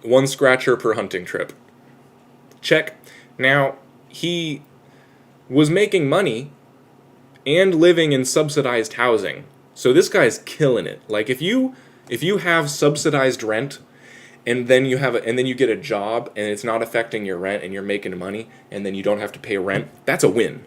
1 scratcher per hunting trip. Check. Now, he was making money and living in subsidized housing. So this guy's killing it. Like if you have subsidized rent, and then you get a job and it's not affecting your rent and you're making money and then you don't have to pay rent, that's a win.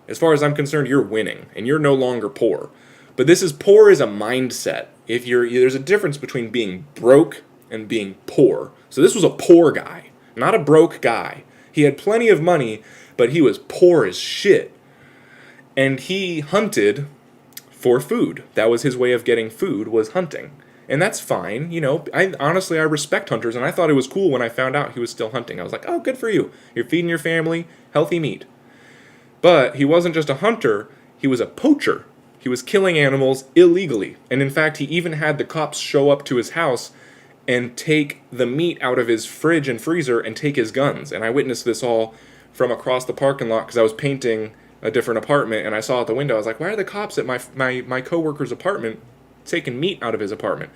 As far as I'm concerned, you're winning and you're no longer poor. But poor is a mindset. There's a difference between being broke and being poor. So this was a poor guy, not a broke guy. He had plenty of money, but he was poor as shit. And he hunted for food. That was his way of getting food, was hunting. And that's fine, I respect hunters, and I thought it was cool when I found out he was still hunting. I was like, oh, good for you. You're feeding your family healthy meat. But he wasn't just a hunter, he was a poacher. He was killing animals illegally. And in fact, he even had the cops show up to his house and take the meat out of his fridge and freezer and take his guns. And I witnessed this all from across the parking lot because I was painting a different apartment, and I saw out the window. I was like, why are the cops at my coworker's apartment taking meat out of his apartment?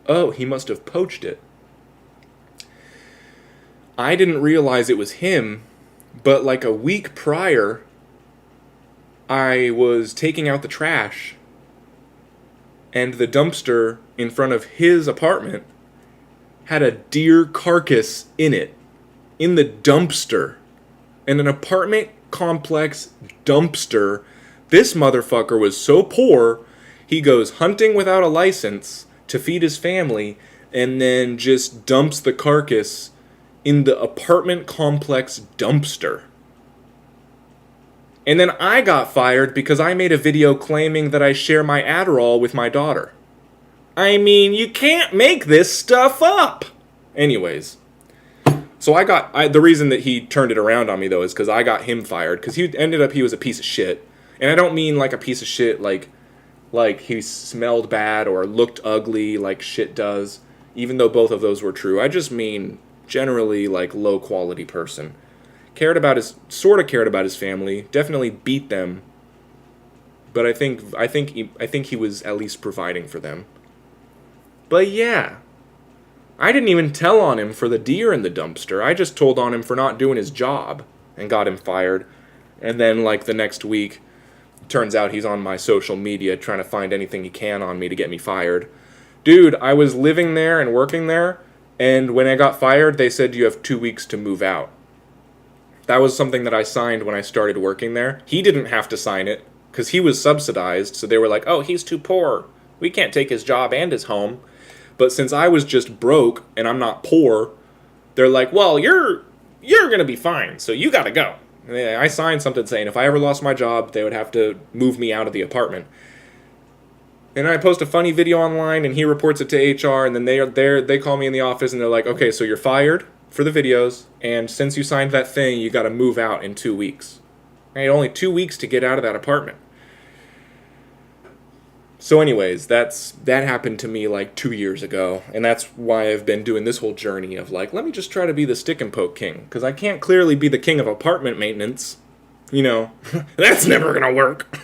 Oh, he must have poached it. I didn't realize it was him, but like a week prior, I was taking out the trash, and the dumpster in front of his apartment had a deer carcass in it, in the dumpster. In an apartment complex dumpster, this motherfucker was so poor, he goes hunting without a license to feed his family, and then just dumps the carcass in the apartment complex dumpster. And then I got fired because I made a video claiming that I share my Adderall with my daughter. I mean, you can't make this stuff up! Anyways. So the reason that he turned it around on me, though, is because I got him fired. Because he was a piece of shit. And I don't mean like a piece of shit like he smelled bad or looked ugly like shit does. Even though both of those were true. I just mean generally like low quality person. Sort of cared about his family. Definitely beat them. But I think he was at least providing for them. But yeah. I didn't even tell on him for the deer in the dumpster. I just told on him for not doing his job and got him fired. And then, like, the next week, turns out he's on my social media trying to find anything he can on me to get me fired. Dude, I was living there and working there, and when I got fired, they said you have 2 weeks to move out. That was something that I signed when I started working there. He didn't have to sign it, because he was subsidized, so they were like, oh, he's too poor. We can't take his job and his home. But since I was just broke and I'm not poor, they're like, well, you're going to be fine, so you got to go. And I signed something saying if I ever lost my job, they would have to move me out of the apartment. And I post a funny video online, and he reports it to HR, and then they call me in the office, and they're like, okay, so you're fired for the videos, and since you signed that thing, you got to move out in 2 weeks. I had only 2 weeks to get out of that apartment. So anyways, that happened to me like 2 years ago, and that's why I've been doing this whole journey of like, let me just try to be the stick and poke king, because I can't clearly be the king of apartment maintenance. You know, that's never gonna work.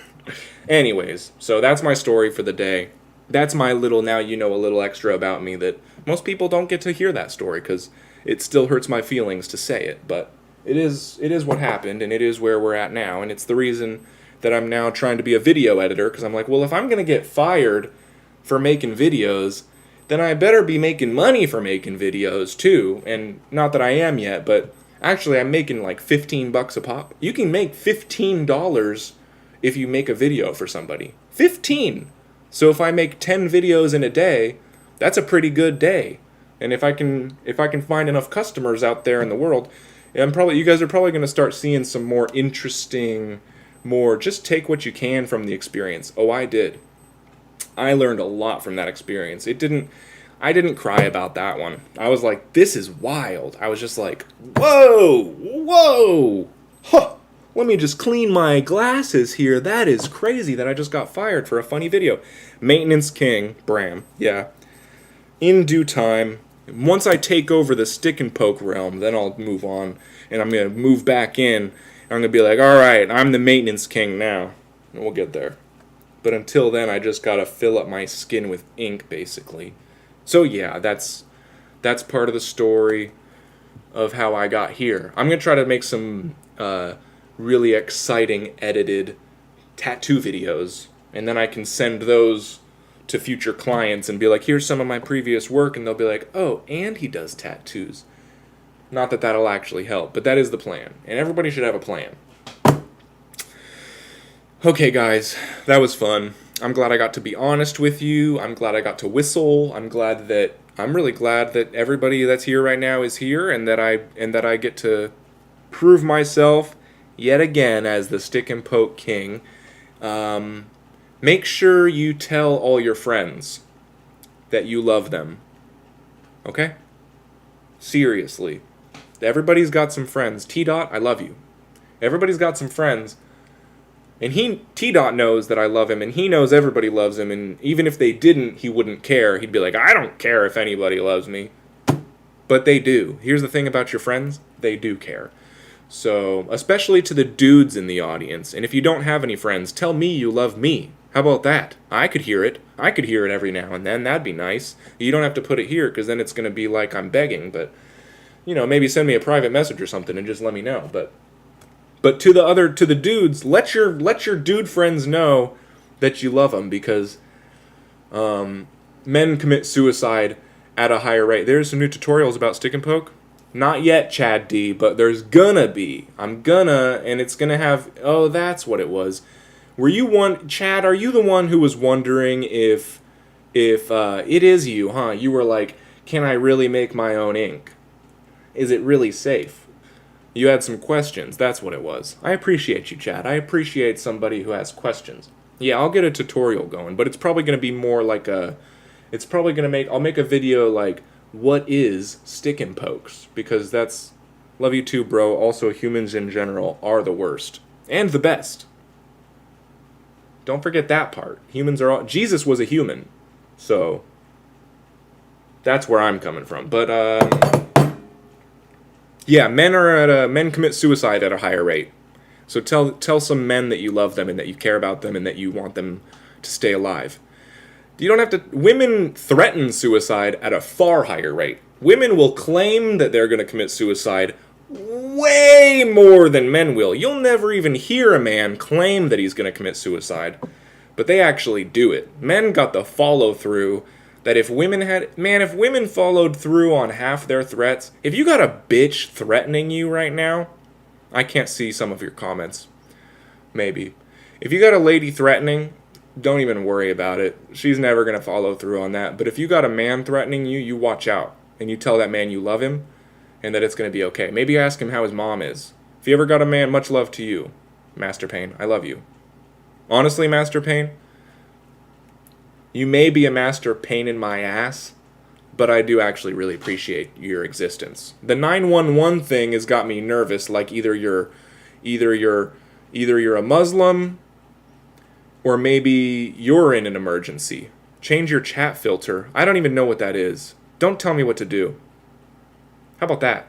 Anyways, so that's my story for the day. That's my little, now you know a little extra about me that most people don't get to hear that story, because it still hurts my feelings to say it, but it is what happened, and it is where we're at now, and it's the reason that I'm now trying to be a video editor, because I'm like, well, if I'm going to get fired for making videos, then I better be making money for making videos, too. And not that I am yet, but actually I'm making like $15 a pop. You can make $15 if you make a video for somebody. 15! So if I make 10 videos in a day, that's a pretty good day. And if I can find enough customers out there in the world, you guys are probably going to start seeing some more interesting, just take what you can from the experience. Oh, I did. I learned a lot from that experience. I didn't cry about that one. I was like, this is wild. I was just like, whoa, huh, let me just clean my glasses here. That is crazy that I just got fired for a funny video. Maintenance King, Bram, yeah. In due time, once I take over the stick and poke realm, then I'll move on, and I'm going to move back in. I'm going to be like, alright, I'm the maintenance king now. And we'll get there. But until then, I just got to fill up my skin with ink, basically. So yeah, that's part of the story of how I got here. I'm going to try to make some really exciting edited tattoo videos. And then I can send those to future clients and be like, here's some of my previous work. And they'll be like, oh, and he does tattoos. Not that that'll actually help, but that is the plan. And everybody should have a plan. Okay, guys, that was fun. I'm glad I got to be honest with you. I'm glad I got to whistle. I'm really glad that everybody that's here right now is here, and that I get to prove myself yet again as the stick and poke king. Make sure you tell all your friends that you love them. Okay? Seriously. Everybody's got some friends. T-Dot, I love you. Everybody's got some friends. And T-Dot knows that I love him, and he knows everybody loves him, and even if they didn't, he wouldn't care. He'd be like, I don't care if anybody loves me. But they do. Here's the thing about your friends. They do care. So, especially to the dudes in the audience. And if you don't have any friends, tell me you love me. How about that? I could hear it. I could hear it every now and then. That'd be nice. You don't have to put it here, because then it's going to be like I'm begging, but maybe send me a private message or something and just let me know. But to the dudes, let your dude friends know that you love them, because men commit suicide at a higher rate. There's some new tutorials about stick and poke. Not yet, Chad D, but there's gonna be. And it's gonna have. Oh, that's what it was. Chad? Are you the one who was wondering if it is you, huh? You were like, Can I really make my own ink? Is it really safe? You had some questions. That's what it was. I appreciate you, Chad. I appreciate somebody who has questions. Yeah, I'll get a tutorial going, but it's probably going to be more like a... It's probably going to make... I'll make a video like, what is stick and pokes? Because that's... Love you too, bro. Also, humans in general are the worst. And the best. Don't forget that part. Humans are all... Jesus was a human. So... That's where I'm coming from. But, yeah, men commit suicide at a higher rate. So tell some men that you love them and that you care about them and that you want them to stay alive. You don't have to... Women threaten suicide at a far higher rate. Women will claim that they're going to commit suicide way more than men will. You'll never even hear a man claim that he's going to commit suicide. But they actually do it. Men got the follow-through that if women had... Man, if women followed through on half their threats... If you got a bitch threatening you right now... I can't see some of your comments. Maybe. If you got a lady threatening, don't even worry about it. She's never going to follow through on that. But if you got a man threatening you, you watch out. And you tell that man you love him and that it's going to be okay. Maybe ask him how his mom is. If you ever got a man, much love to you. Master Payne, I love you. Honestly, Master Payne, you may be a master pain in my ass, but I do actually really appreciate your existence. The 911 thing has got me nervous, like either you're a Muslim or maybe you're in an emergency. Change your chat filter. I don't even know what that is. Don't tell me what to do. How about that?